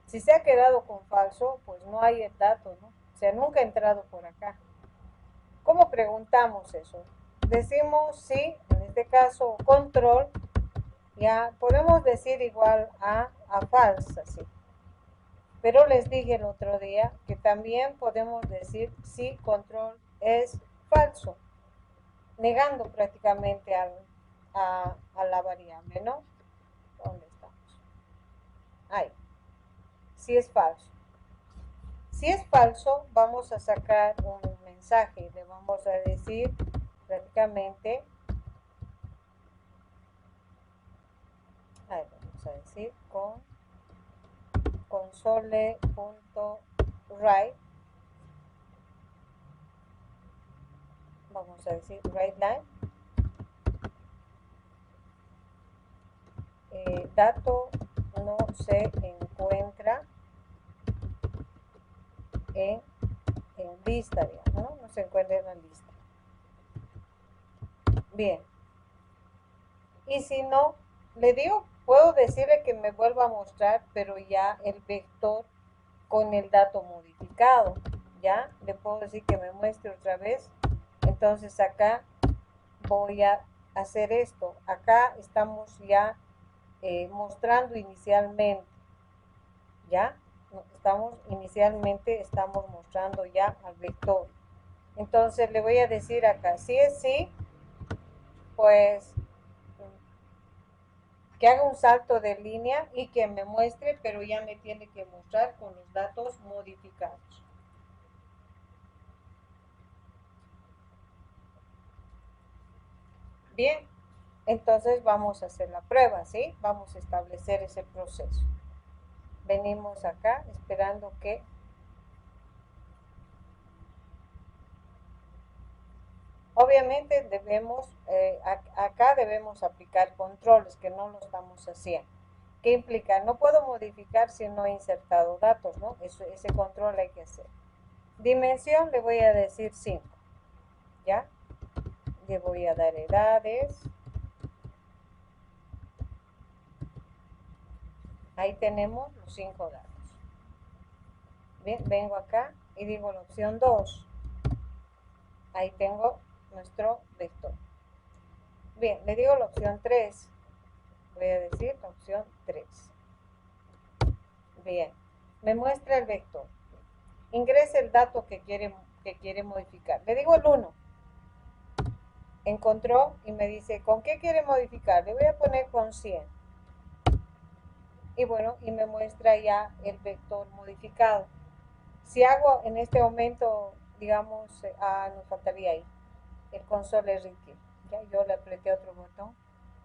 Si se ha quedado con falso, pues no hay el dato, ¿no? O sea, nunca ha entrado por acá. ¿Cómo preguntamos eso? Decimos sí, en este caso control, ya podemos decir igual a false, así. Pero les dije el otro día que también podemos decir si control es falso, negando prácticamente a la variable, ¿no? ¿Dónde estamos? Ahí. Si es falso. Si es falso, vamos a sacar un mensaje y le vamos a decir prácticamente, ahí vamos a decir con console.write, vamos a decir writeLine, dato no se encuentra en lista, digamos, ¿no? No se encuentra en la lista. Bien. Y si no, le digo, puedo decirle que me vuelva a mostrar, pero ya el vector con el dato modificado, ya le puedo decir que me muestre otra vez. Entonces acá voy a hacer esto. Acá estamos ya mostrando inicialmente, ya estamos mostrando ya al vector. Entonces le voy a decir acá, si es sí, pues que haga un salto de línea y que me muestre, pero ya me tiene que mostrar con los datos modificados. Bien, entonces vamos a hacer la prueba, ¿sí? Vamos a establecer ese proceso. Venimos acá esperando que obviamente debemos, acá debemos aplicar controles, que no lo estamos haciendo. ¿Qué implica? No puedo modificar si no he insertado datos, ¿no? Ese control hay que hacer. Dimensión le voy a decir 5, ¿ya? Le voy a dar edades. Ahí tenemos los 5 datos. Bien, vengo acá y digo la opción 2. Ahí tengo nuestro vector. Bien, le digo la opción 3. Voy a decir la opción 3. Bien, me muestra el vector. Ingrese el dato que quiere modificar. Le digo el 1. Encontró y me dice, ¿con qué quiere modificar? Le voy a poner con 100. Y bueno, y me muestra ya el vector modificado. Si hago en este momento, digamos, nos faltaría ahí, el console RT. Ya yo le apreté otro botón.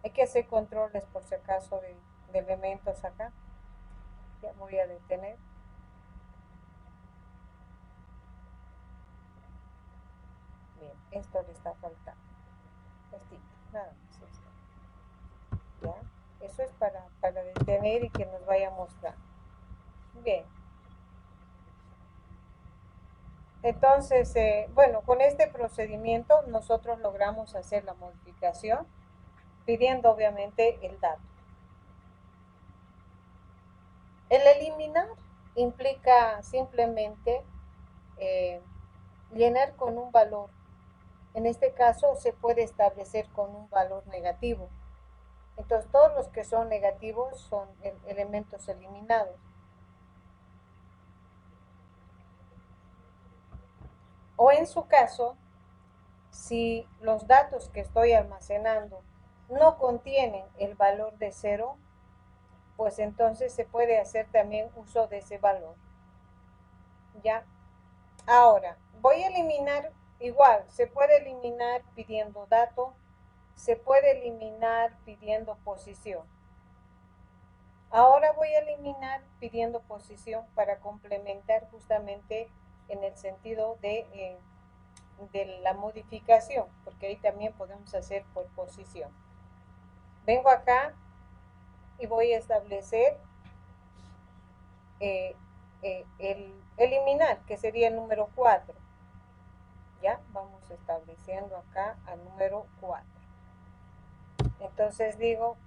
Hay que hacer controles por si acaso de elementos acá. Ya voy a detener. Bien, esto le está faltando. Esto, nada más esto. ¿Ya? Eso es para detener y que nos vaya a mostrar. Bien. Entonces, bueno, con este procedimiento nosotros logramos hacer la modificación pidiendo obviamente el dato. El eliminar implica simplemente llenar con un valor. En este caso se puede establecer con un valor negativo. Entonces todos los que son negativos son elementos eliminados. O en su caso, si los datos que estoy almacenando no contienen el valor de 0, pues entonces se puede hacer también uso de ese valor. ¿Ya? Ahora, voy a eliminar igual, se puede eliminar pidiendo dato, se puede eliminar pidiendo posición. Ahora voy a eliminar pidiendo posición para complementar justamente en el sentido de la modificación, porque ahí también podemos hacer por posición. Vengo acá y voy a establecer el eliminar, que sería el número 4. Ya, vamos estableciendo acá al número 4. Entonces digo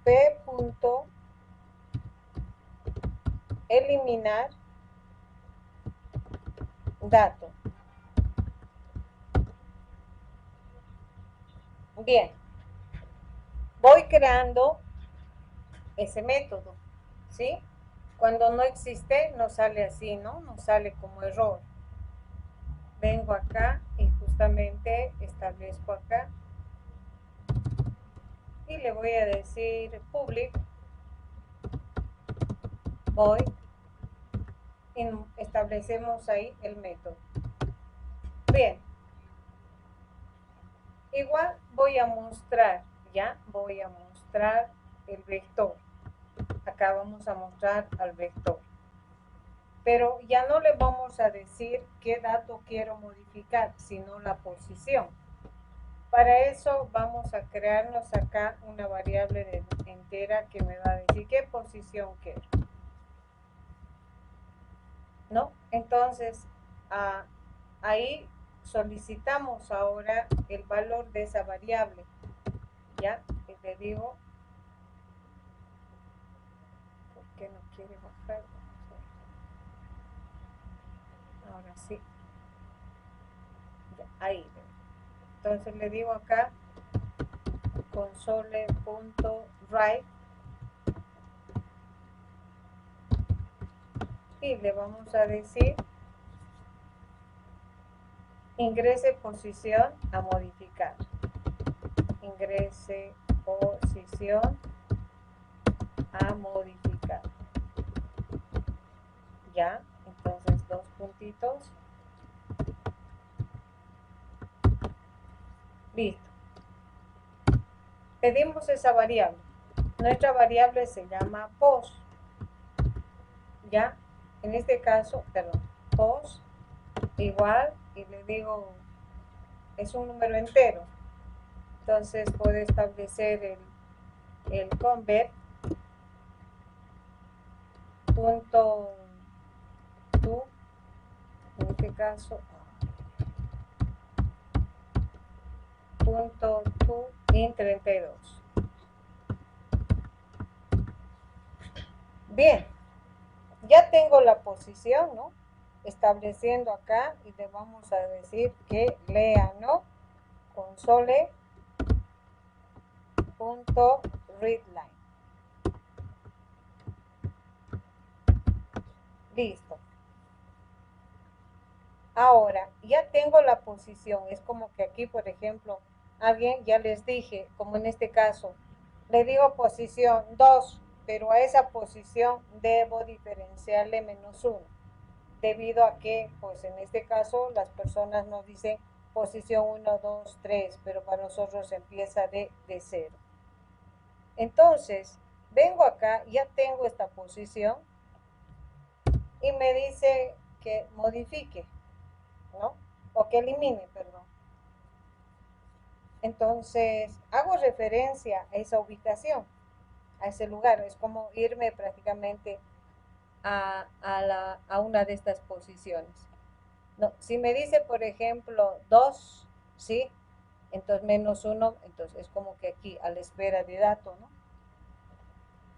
p.eliminar dato. Bien, voy creando ese método, ¿sí? Cuando no existe, nos sale así, ¿no? Nos sale como error. Vengo acá y justamente establezco acá y le voy a decir public void y establecemos ahí el método. Bien, igual voy a mostrar, ya voy a mostrar el vector. Acá vamos a mostrar al vector. Pero ya no le vamos a decir qué dato quiero modificar, sino la posición. Para eso vamos a crearnos acá una variable entera que me va a decir qué posición quiero. ¿No? Entonces, ahí solicitamos ahora el valor de esa variable. ¿Ya? Y le digo, ¿por qué no quiere bajar? Ahora sí. ahí. Entonces le digo acá console.write y le vamos a decir ingrese posición a modificar. Ingrese posición a modificar. Ya, entonces 2 puntitos. Listo. Pedimos esa variable. Nuestra variable se llama post. Ya, en este caso, perdón, post igual, y le digo, es un número entero. Entonces puedo establecer el convert punto to, en este caso, punto to in 32. Bien, ya tengo la posición, ¿no? Estableciendo acá y le vamos a decir que lea, ¿no? Console.readline. Listo. Ahora, ya tengo la posición. Es como que aquí, por ejemplo, alguien, ya les dije, como en este caso, le digo posición 2, pero a esa posición debo diferenciarle -1, debido a que, pues en este caso, las personas nos dicen posición 1, 2, 3, pero para nosotros empieza de 0. Entonces, vengo acá, ya tengo esta posición, y me dice que modifique, ¿no? O que elimine, perdón. Entonces, hago referencia a esa ubicación, a ese lugar. Es como irme prácticamente a una de estas posiciones. No, si me dice, por ejemplo, 2, ¿sí? Entonces, -1, entonces es como que aquí, a la espera de dato, ¿no?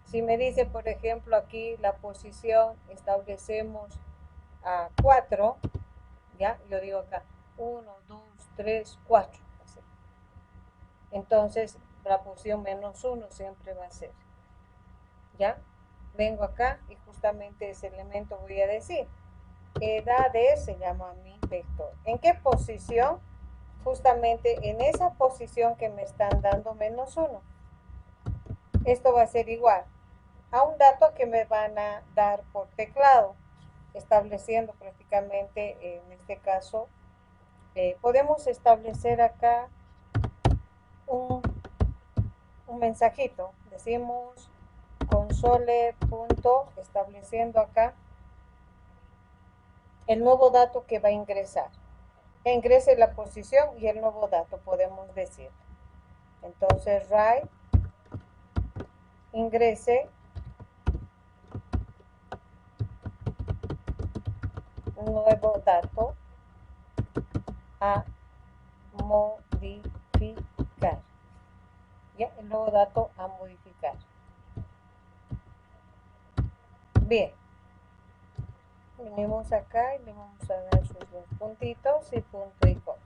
Si me dice, por ejemplo, aquí la posición, establecemos a 4, ¿ya? Yo digo acá, 1, 2, 3, 4. Así. Entonces, la posición -1 siempre va a ser. ¿Ya? Vengo acá y justamente ese elemento voy a decir. Edades se llama mi vector. ¿En qué posición? Justamente en esa posición que me están dando -1. Esto va a ser igual a un dato que me van a dar por teclado, estableciendo prácticamente, en este caso, podemos establecer acá un mensajito. Decimos console. Estableciendo acá el nuevo dato que va a ingresar. Que ingrese la posición y el nuevo dato, podemos decir. Entonces, write, ingrese un nuevo dato a modificar. Ya, el nuevo dato a modificar. Bien. Venimos acá y le vamos a dar sus 2 puntitos y punto y coma.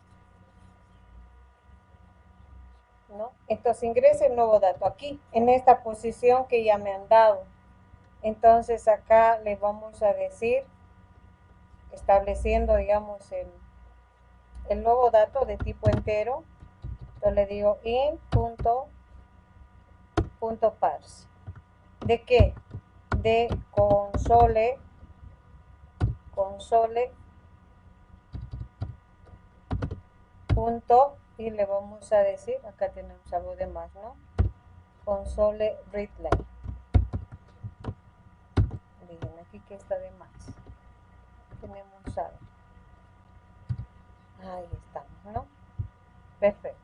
¿No? Entonces ingrese el nuevo dato aquí, en esta posición que ya me han dado. Entonces acá le vamos a decir, estableciendo, digamos, el nuevo dato de tipo entero. Entonces le digo int.parse. ¿De qué? De console punto, y le vamos a decir, acá tenemos algo de más, ¿no? Console readline. Miren aquí que está de más. Tenemos algo. Ahí estamos, ¿no? Perfecto.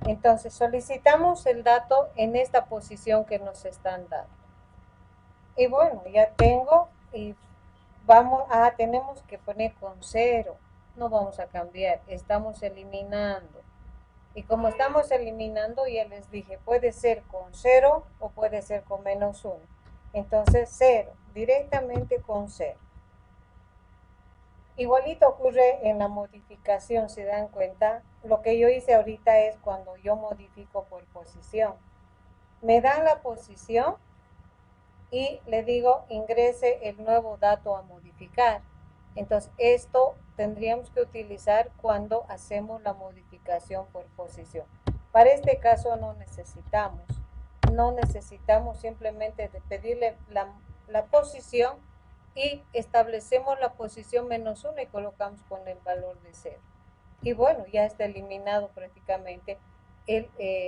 Entonces solicitamos el dato en esta posición que nos están dando. Y bueno, ya tengo, y vamos a, tenemos que poner con 0. No vamos a cambiar, estamos eliminando. Y como estamos eliminando, ya les dije, puede ser con 0 o puede ser con -1. Entonces 0, directamente con 0. Igualito ocurre en la modificación, si dan cuenta. Lo que yo hice ahorita es cuando yo modifico por posición. Me dan la posición y le digo ingrese el nuevo dato a modificar. Entonces esto tendríamos que utilizar cuando hacemos la modificación por posición. Para este caso no necesitamos simplemente de pedirle la posición y establecemos la posición -1 y colocamos con el valor de 0. Y bueno, ya está eliminado prácticamente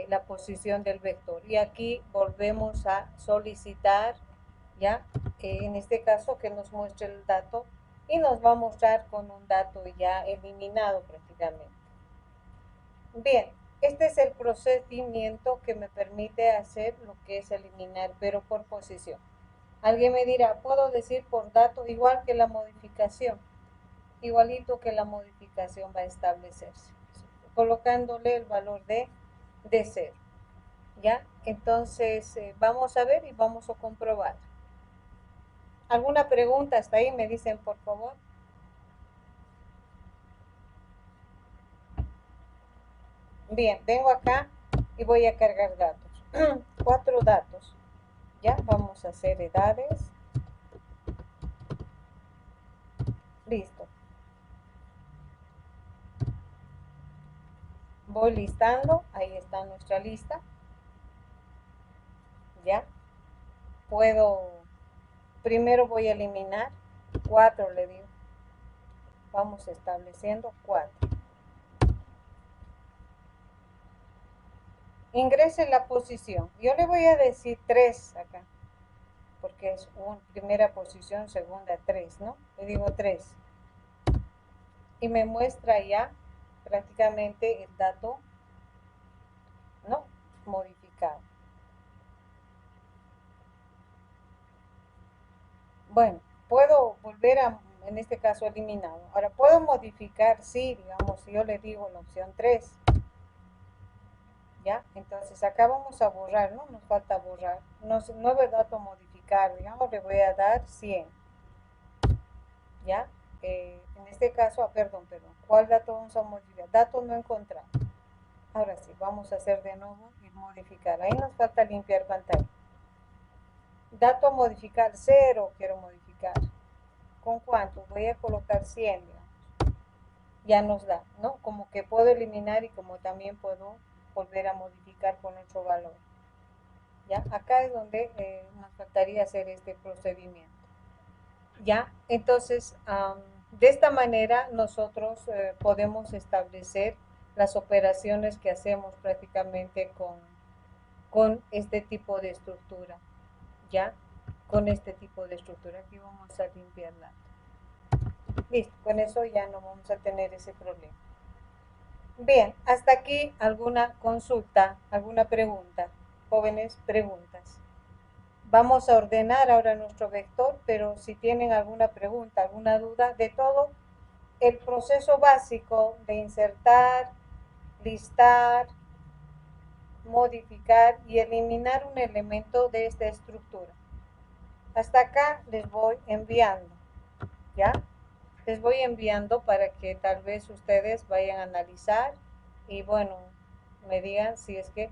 la posición del vector. Y aquí volvemos a solicitar, ya, en este caso que nos muestre el dato y nos va a mostrar con un dato ya eliminado prácticamente. Bien, este es el procedimiento que me permite hacer lo que es eliminar, pero por posición. Alguien me dirá, ¿puedo decir por dato igual que la modificación? Igualito que la modificación va a establecerse, colocándole el valor de 0. ¿Ya? Entonces, vamos a ver y vamos a comprobar. ¿Alguna pregunta hasta ahí? Me dicen, por favor. Bien, vengo acá y voy a cargar datos. 4 datos. Ya, vamos a hacer edades. Listo. Voy listando, ahí está nuestra lista. Ya. Primero voy a eliminar 4, le digo. Vamos estableciendo 4. Ingrese la posición. Yo le voy a decir 3 acá, porque es primera posición, segunda 3, ¿no? Le digo 3. Y me muestra ya prácticamente el dato, ¿no? Modificado. Bueno, puedo volver en este caso, eliminado. Ahora, ¿puedo modificar? Sí, digamos, si yo le digo la opción 3. ¿Ya? Entonces, acá vamos a borrar, ¿no? Nos falta borrar. Nuevo dato modificar, digamos, le voy a dar 100. ¿Ya? En este caso, perdón. ¿Cuál dato vamos a modificar? Dato no encontrar. Ahora sí, vamos a hacer de nuevo y modificar. Ahí nos falta limpiar pantalla. Dato modificar, 0 quiero modificar. ¿Con cuánto? Voy a colocar 100, digamos. Ya nos da, ¿no? Como que puedo eliminar y como también puedo volver a modificar con otro valor. ¿Ya? Acá es donde nos faltaría hacer este procedimiento. ¿Ya? Entonces, de esta manera nosotros podemos establecer las operaciones que hacemos prácticamente con este tipo de estructura. ¿Ya? Con este tipo de estructura. Aquí vamos a limpiarla. Listo, con eso ya no vamos a tener ese problema. Bien, hasta aquí alguna consulta, alguna pregunta. Jóvenes, preguntas. Vamos a ordenar ahora nuestro vector, pero si tienen alguna pregunta, alguna duda, de todo el proceso básico de insertar, listar, modificar y eliminar un elemento de esta estructura. Hasta acá les voy enviando, ¿ya? Les voy enviando para que tal vez ustedes vayan a analizar y bueno, me digan si es que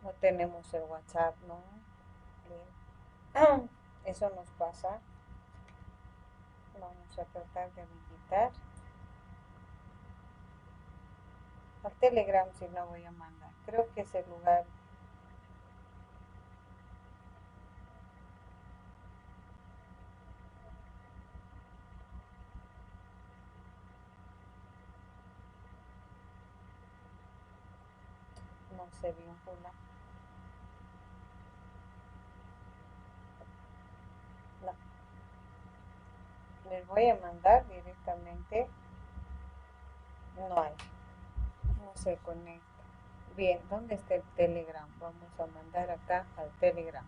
no tenemos el WhatsApp, ¿no? Eso nos pasa. Vamos a tratar de habilitar. Al Telegram si no voy a mandar. Creo que es el lugar. No se vincula. No. Les voy a mandar directamente. No hay. No se conecta. Bien, ¿dónde está el Telegram? Vamos a mandar acá al Telegram.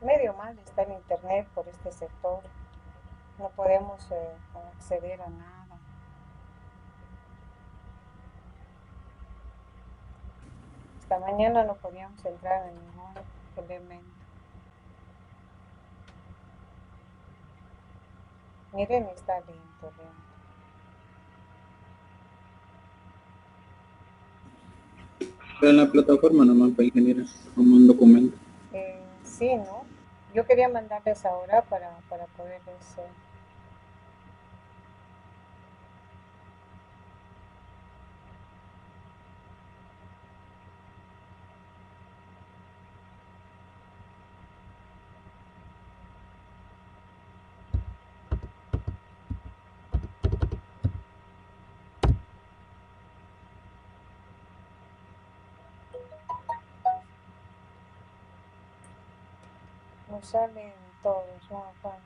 Medio mal está el internet por este sector. No podemos acceder a nada. hasta mañana no podíamos entrar en ningún elemento. Miren, está lento. En la plataforma nomás para ingeniera, como un documento. Sí, ¿no? Yo quería mandarles ahora para poderles... no salen todos, no afán.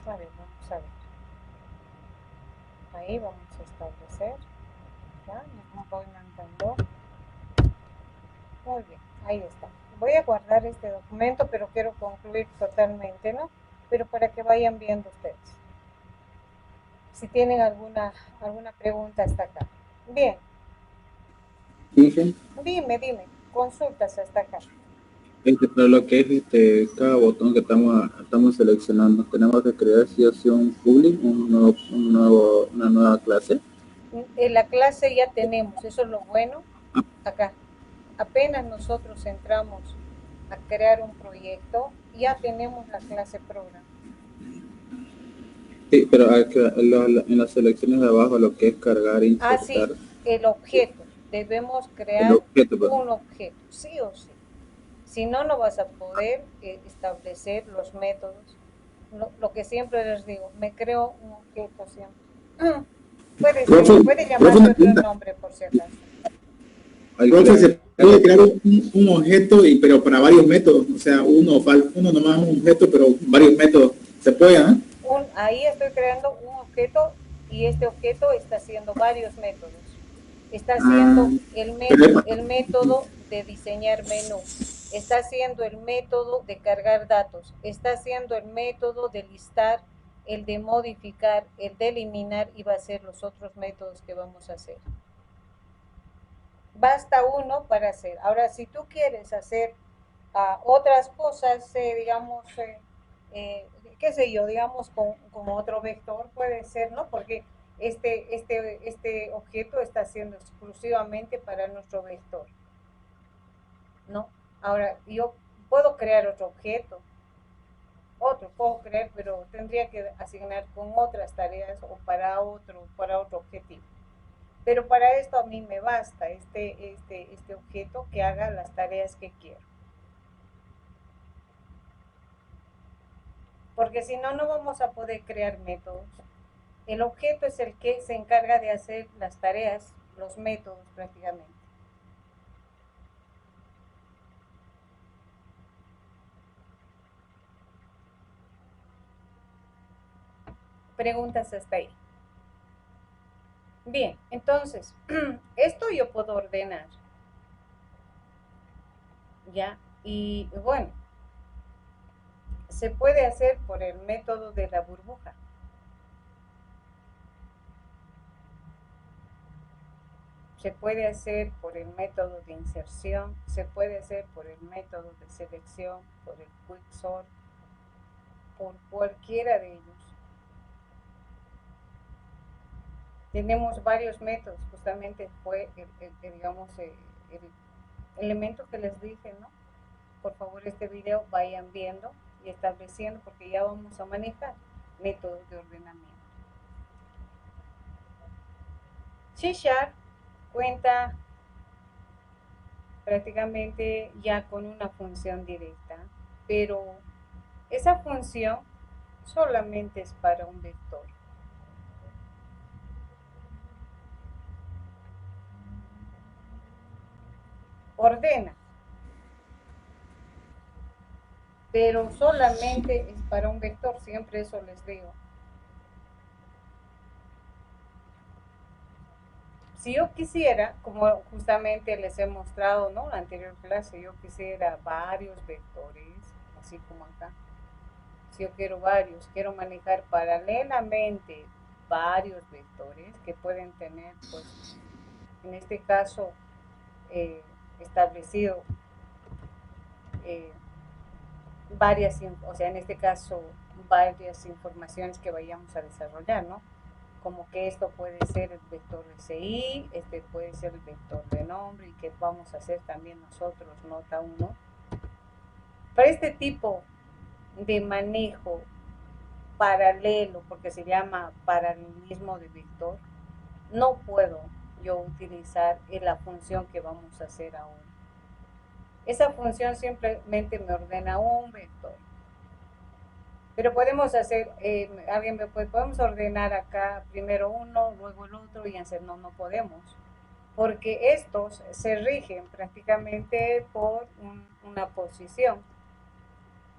A ver, vamos a ver. Ahí vamos a establecer. Ya, nos voy mandando. Muy bien, ahí está. Voy a guardar este documento, pero quiero concluir totalmente, ¿no? Pero para que vayan viendo ustedes. Si tienen alguna pregunta hasta acá. Bien. Dije, Dime, consultas hasta acá. para lo que es cada botón que estamos seleccionando, tenemos que crear sí o sí un public, una nueva clase. En la clase ya tenemos, eso es lo bueno, acá. Apenas nosotros entramos a crear un proyecto, ya tenemos la clase programa. Sí, pero en las selecciones de abajo, lo que es cargar e insertar. Sí, el objeto. Debemos crear un objeto, sí o sí. Si no, no vas a poder establecer los métodos. Lo que siempre les digo, me creo un objeto siempre. Puede llamarse otro nombre por si acaso. Entonces se puede crear un objeto, pero para varios métodos, o sea, uno nomás un objeto, pero varios métodos. ¿Se puede, ¿eh? Ahí estoy creando un objeto y este objeto está haciendo varios métodos. Está haciendo el método de diseñar menú, está haciendo el método de cargar datos, está haciendo el método de listar, el de modificar, el de eliminar, y va a ser los otros métodos que vamos a hacer. Basta uno para hacer. Ahora, si tú quieres hacer otras cosas, digamos, qué sé yo, digamos, con otro vector, puede ser, ¿no? Porque este objeto está siendo exclusivamente para nuestro vector, ¿no? Ahora, yo puedo crear otro objeto, puedo crear, pero tendría que asignar con otras tareas o para otro objetivo. Pero para esto a mí me basta este objeto que haga las tareas que quiero. Porque si no, no vamos a poder crear métodos. El objeto es el que se encarga de hacer las tareas, los métodos prácticamente. Preguntas hasta ahí. Bien, entonces, esto yo puedo ordenar. ¿Ya? Y bueno, se puede hacer por el método de la burbuja. Se puede hacer por el método de inserción, se puede hacer por el método de selección, por el quicksort, por cualquiera de ellos. Tenemos varios métodos, justamente fue el elemento que les dije, ¿no? Por favor, este video vayan viendo y estableciendo, porque ya vamos a manejar métodos de ordenamiento. C# cuenta prácticamente ya con una función directa, pero esa función solamente es para un vector. Ordena, pero solamente es para un vector, siempre eso les digo. Si yo quisiera, como justamente les he mostrado, ¿no? En la anterior clase, yo quisiera varios vectores, así como acá. si yo quiero varios, quiero manejar paralelamente varios vectores que pueden tener, pues, en este caso, establecido varias, o sea, en este caso, varias informaciones que vayamos a desarrollar, ¿no? Como que esto puede ser el vector de CI, este puede ser el vector de nombre y que vamos a hacer también nosotros, nota 1. Para este tipo de manejo paralelo, porque se llama paralelismo de vector, no puedo yo utilizar la función que vamos a hacer ahora. Esa función simplemente me ordena un vector. Pero podemos hacer, podemos ordenar acá primero uno, luego el otro y hacer, no podemos. Porque estos se rigen prácticamente por una posición,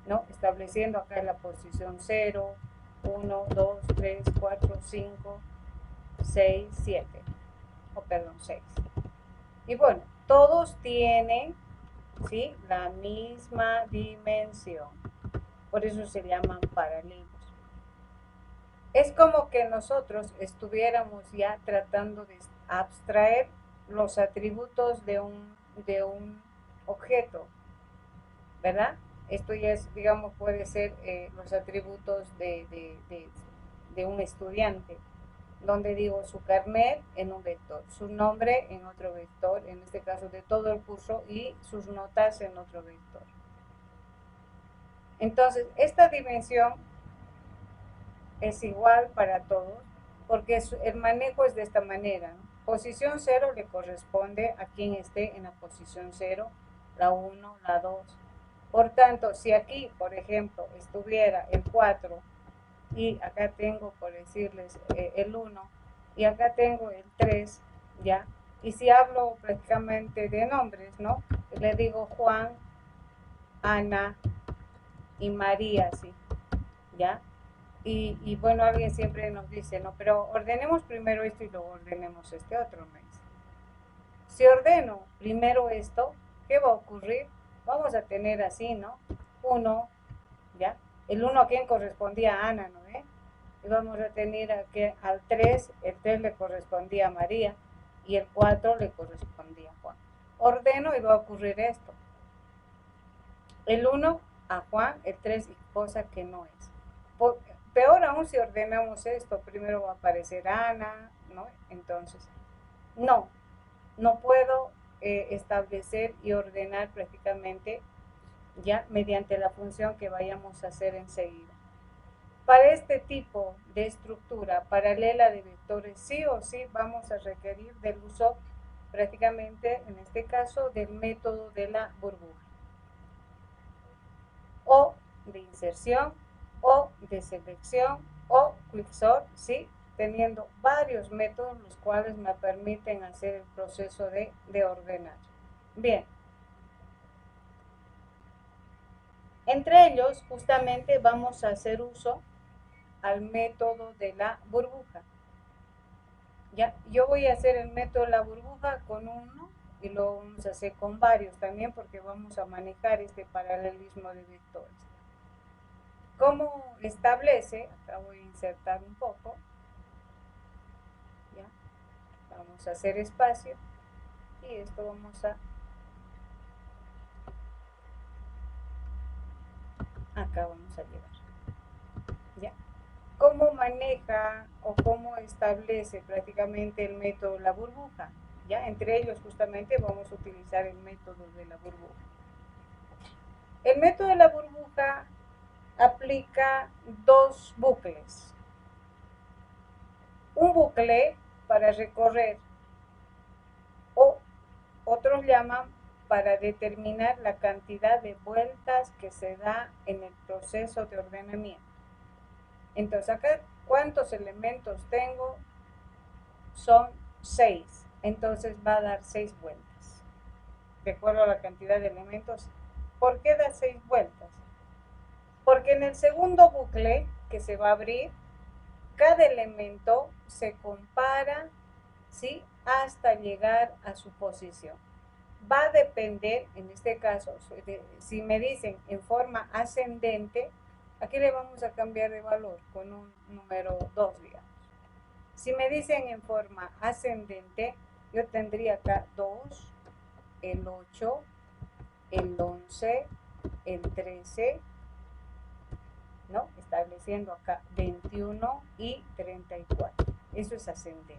¿no? Estableciendo acá la posición 0, 1, 2, 3, 4, 5, 6, 7. O perdón, 6. Y bueno, todos tienen, ¿sí?, la misma dimensión. Por eso se llaman paralelos. Es como que nosotros estuviéramos ya tratando de abstraer los atributos de un objeto, ¿verdad? Esto ya es, digamos, puede ser los atributos de un estudiante, donde digo su carnet en un vector, su nombre en otro vector, en este caso de todo el curso, y sus notas en otro vector. Entonces, esta dimensión es igual para todos, porque el manejo es de esta manera, ¿no? Posición 0 le corresponde a quien esté en la posición 0, la 1, la 2. Por tanto, si aquí, por ejemplo, estuviera el 4 y acá tengo, por decirles, el 1 y acá tengo el 3, ¿ya? Y si hablo prácticamente de nombres, ¿no? Le digo Juan, Ana y María, ¿sí? ¿Ya? Y bueno, alguien siempre nos dice, no, pero ordenemos primero esto y luego ordenemos este otro, me dice. Si ordeno primero esto, ¿qué va a ocurrir? Vamos a tener así, ¿no? 1, ¿ya? El 1 a quien correspondía a Ana, ¿no? Y vamos a tener aquí al 3, el 3 le correspondía a María y el 4 le correspondía a Juan. Ordeno y va a ocurrir esto. El 1 a Juan, el 3 y cosa que no es. Peor aún si ordenamos esto, primero va a aparecer Ana, ¿no? Entonces, no puedo establecer y ordenar prácticamente ya mediante la función que vayamos a hacer enseguida. Para este tipo de estructura paralela de vectores, sí o sí vamos a requerir del uso prácticamente, en este caso, del método de la burbuja, o de inserción, o de selección, o quicksort, ¿sí? Teniendo varios métodos los cuales me permiten hacer el proceso de ordenar. Bien. Entre ellos, justamente vamos a hacer uso al método de la burbuja. ¿Ya? Yo voy a hacer el método de la burbuja con uno y lo vamos a hacer con varios también porque vamos a manejar este paralelismo de vectores. ¿Cómo establece? Acá voy a insertar un poco. ¿Ya? Vamos a hacer espacio y esto vamos a... Acá vamos a llevar. ¿Ya? ¿Cómo maneja o cómo establece prácticamente el método de la burbuja? ¿Ya? Entre ellos justamente vamos a utilizar el método de la burbuja. El método de la burbuja aplica dos bucles. Un bucle para recorrer, o otros llaman para determinar la cantidad de vueltas que se da en el proceso de ordenamiento. Entonces acá, ¿cuántos elementos tengo? Son 6. Entonces va a dar 6 vueltas. De acuerdo a la cantidad de elementos. ¿Por qué da 6 vueltas? Porque en el segundo bucle que se va a abrir, cada elemento se compara, ¿sí?, hasta llegar a su posición. Va a depender, en este caso, si me dicen en forma ascendente, Aquí le vamos a cambiar de valor con un número 2, digamos. Si me dicen en forma ascendente, yo tendría acá 2, el 8, el 11, el 13, ¿no? Estableciendo acá 21 y 34. Eso es ascendente.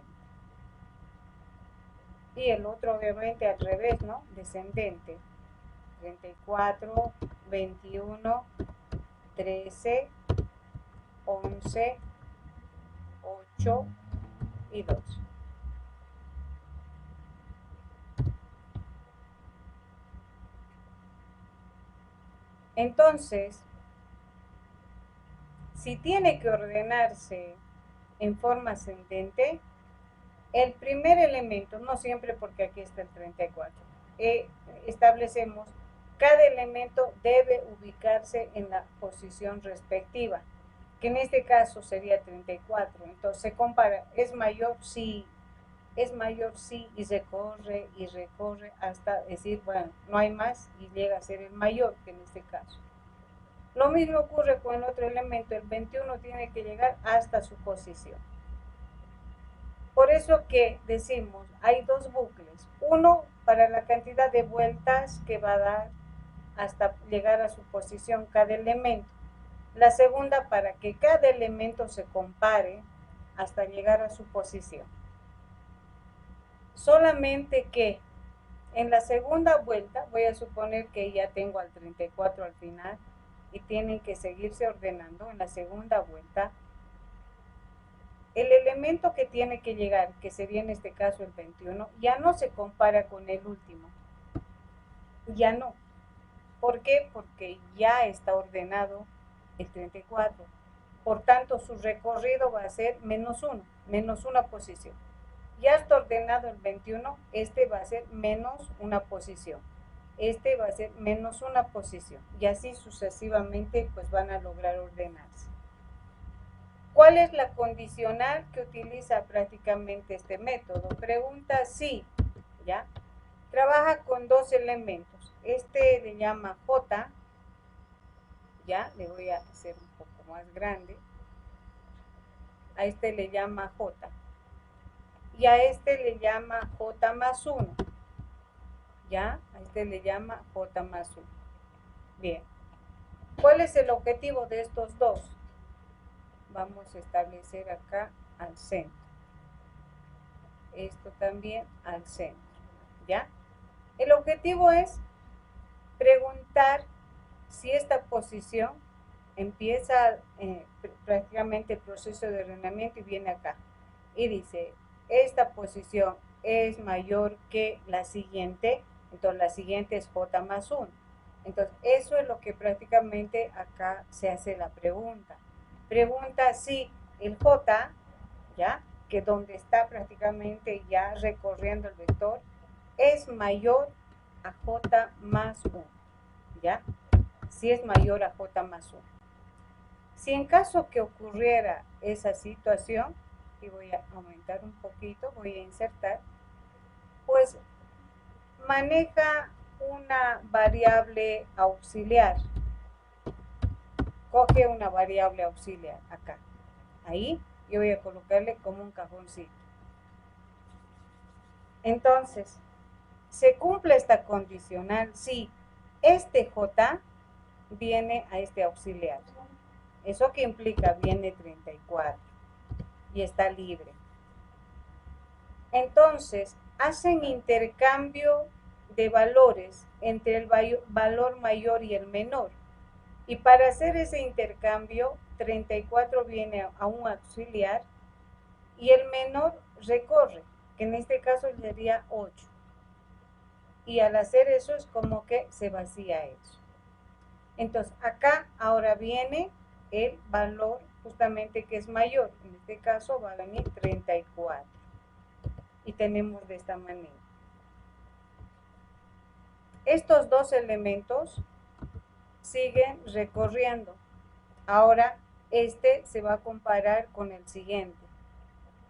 Y el otro obviamente al revés, ¿no? Descendente. 34, 21, 13, 11, 8 y 2. Entonces, si tiene que ordenarse en forma ascendente, el primer elemento, no siempre porque aquí está el 34, establecemos cada elemento debe ubicarse en la posición respectiva, que en este caso sería 34. Entonces se compara, es mayor si, y recorre hasta decir, bueno, no hay más y llega a ser el mayor, que en este caso. Lo mismo ocurre con el otro elemento, el 21 tiene que llegar hasta su posición. Por eso que decimos, hay dos bucles. Uno para la cantidad de vueltas que va a dar hasta llegar a su posición cada elemento. La segunda para que cada elemento se compare hasta llegar a su posición. Solamente que en la segunda vuelta, voy a suponer que ya tengo al 34 al final y tienen que seguirse ordenando en la segunda vuelta. El elemento que tiene que llegar, que sería en este caso el 21, ya no se compara con el último. Ya no. ¿Por qué? Porque ya está ordenado el 34. Por tanto, su recorrido va a ser menos una posición. Ya está ordenado el 21, este va a ser menos una posición. Este va a ser menos una posición. Y así sucesivamente, pues van a lograr ordenarse. ¿Cuál es la condicional que utiliza prácticamente este método? Pregunta si, ¿ya? Trabaja con dos elementos. Este le llama J, ya, le voy a hacer un poco más grande. A este le llama J. Y a este le llama J más 1. ¿Ya? A este le llama J más 1. Bien. ¿Cuál es el objetivo de estos dos? Vamos a establecer acá al centro. Esto también al centro. ¿Ya? El objetivo es preguntar si esta posición empieza prácticamente el proceso de ordenamiento y viene acá. Y dice, esta posición es mayor que la siguiente, entonces la siguiente es J más 1. Entonces, eso es lo que prácticamente acá se hace la pregunta. Pregunta si el J, ¿ya? Que donde está prácticamente ya recorriendo el vector, es mayor a J más 1, ¿ya? Si es mayor a J más 1. Si en caso que ocurriera esa situación, y voy a aumentar un poquito, voy a insertar, pues maneja una variable auxiliar. Coge una variable auxiliar acá. Ahí yo voy a colocarle como un cajoncito. Entonces, se cumple esta condicional si este J viene a este auxiliar. ¿Eso qué implica? Viene 34 y está libre. Entonces, hacen intercambio de valores entre el valor mayor y el menor. Y para hacer ese intercambio, 34 viene a un auxiliar y el menor recorre, que en este caso sería 8. Y al hacer eso es como que se vacía eso. Entonces, acá ahora viene el valor justamente que es mayor. En este caso va a venir 34. Y tenemos de esta manera. Estos dos elementos siguen recorriendo. Ahora este se va a comparar con el siguiente.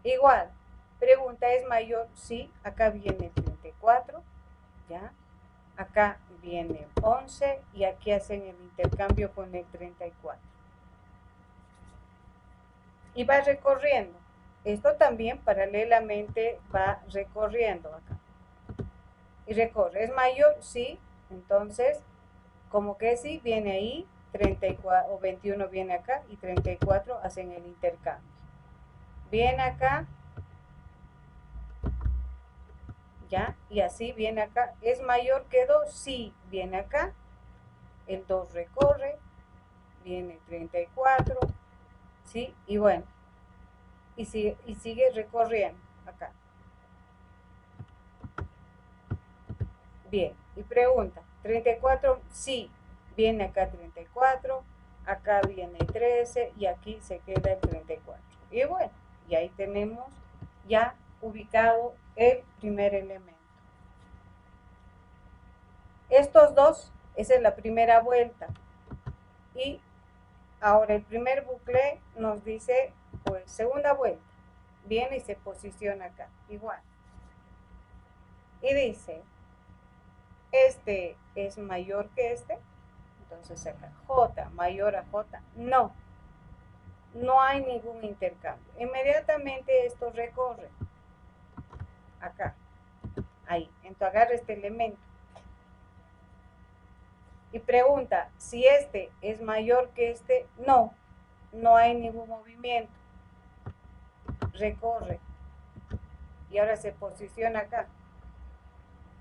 Igual, pregunta, ¿es mayor? Sí, acá viene el 34, ¿ya? Acá viene 11 y aquí hacen el intercambio con el 34. y va recorriendo. Esto también paralelamente va recorriendo acá. Y recorre. ¿Es mayor? Sí. Entonces, como que sí, viene ahí, 34 o 21 viene acá y 34 hacen el intercambio. Viene acá, ya, y así viene acá. ¿Es mayor que 2? Sí, viene acá. El 2 recorre, viene 34, ¿sí? Y bueno, y sigue recorriendo acá. Bien, y pregunta, 34, sí, viene acá 34, acá viene 13 y aquí se queda el 34. Y bueno, y ahí tenemos ya ubicado el primer elemento. Estos dos, esa es la primera vuelta. Y ahora el primer bucle nos dice, pues, segunda vuelta. Viene y se posiciona acá, igual. Y dice, este es mayor que este. Entonces acá, J mayor a J, no. No hay ningún intercambio. Inmediatamente esto recorre. Acá. Ahí. Entonces agarra este elemento. Y pregunta, si este es mayor que este, no. No hay ningún movimiento. Recorre. Y ahora se posiciona acá.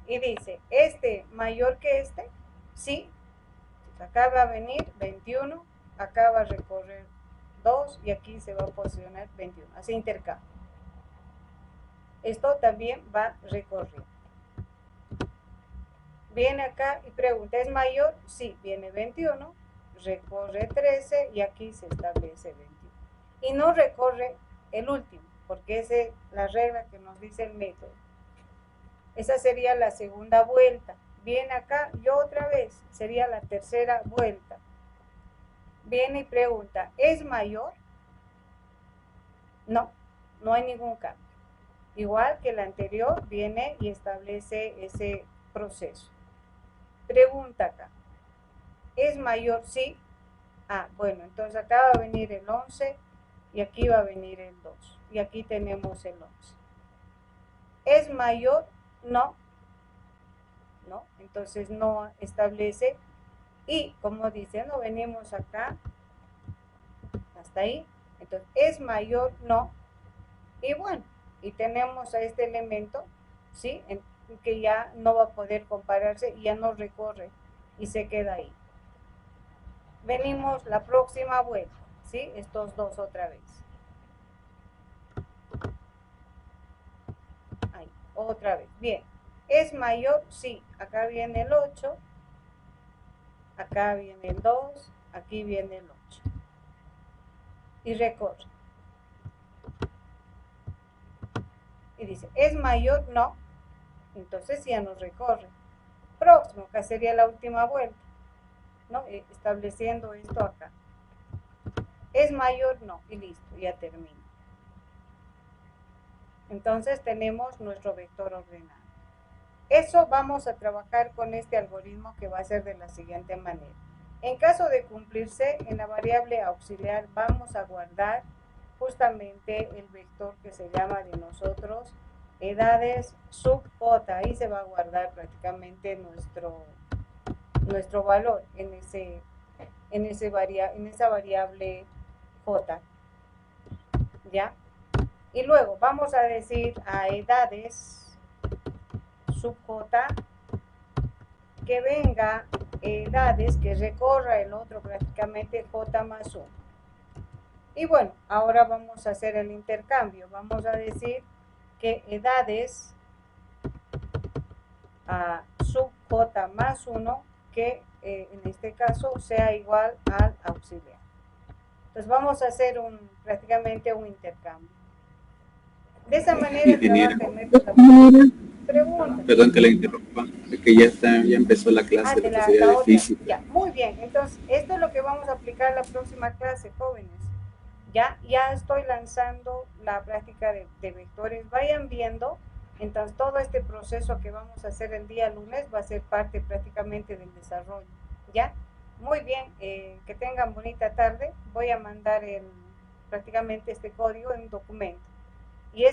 Y dice, ¿este mayor que este? Sí. Acá va a venir 21, acá va a recorrer 2 y aquí se va a posicionar 21. Así intercambio. Esto también va recorriendo. Viene acá y pregunta, ¿es mayor? Sí, viene 21, recorre 13 y aquí se establece 21. Y no recorre el último, porque esa es la regla que nos dice el método. Esa sería la segunda vuelta. Viene acá y otra vez, sería la tercera vuelta. Viene y pregunta, ¿es mayor? No, no hay ningún cambio. Igual que el anterior, viene y establece ese proceso. Pregunta acá, ¿es mayor? Sí. Ah, bueno, entonces acá va a venir el 11 y aquí va a venir el 2. Y aquí tenemos el 11. ¿Es mayor? No. ¿No? Entonces no establece. Y como dice, no venimos acá hasta ahí. Entonces, ¿es mayor? No. Y bueno, y tenemos a este elemento, ¿sí? Que ya no va a poder compararse y ya no recorre y se queda ahí. Venimos la próxima vuelta, ¿sí? Estos dos otra vez. Ahí, otra vez. Bien. ¿Es mayor? Sí. Acá viene el 8. Acá viene el 2. Aquí viene el 8. Y recorre. Y dice, ¿es mayor? No. Entonces ya no recorre. Próximo, acá sería la última vuelta, ¿no? Estableciendo esto acá. ¿Es mayor? No. Y listo, ya termina. Entonces tenemos nuestro vector ordenado. Eso vamos a trabajar con este algoritmo que va a ser de la siguiente manera. En caso de cumplirse, en la variable auxiliar vamos a guardar justamente el vector que se llama de nosotros edades sub j. Ahí se va a guardar prácticamente nuestro valor en esa variable j. ¿Ya? Y luego vamos a decir a edades sub j que venga edades que recorra el otro prácticamente j más 1. Y bueno, ahora vamos a hacer el intercambio. Vamos a decir que edades a sub j más 1 que en este caso sea igual al auxiliar. Entonces vamos a hacer prácticamente un intercambio. De esa manera trabaja el método. Pregunta. Perdón que la interrumpa, es que ya empezó la clase de la física. Ya, muy bien, entonces esto es lo que vamos a aplicar la próxima clase, jóvenes. Ya estoy lanzando la práctica de vectores, vayan viendo. Entonces todo este proceso que vamos a hacer el día lunes va a ser parte prácticamente del desarrollo. ¿Ya? Muy bien, que tengan bonita tarde. Voy a mandar prácticamente este código en un documento. Y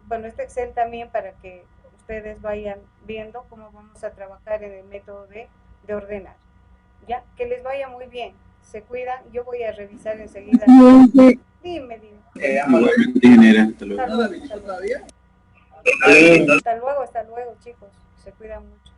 bueno, este Excel también para que ustedes vayan viendo cómo vamos a trabajar en el método de ordenar. Ya, que les vaya muy bien. Se cuidan. Yo voy a revisar enseguida. Dime. Hasta luego, chicos. Se cuidan mucho.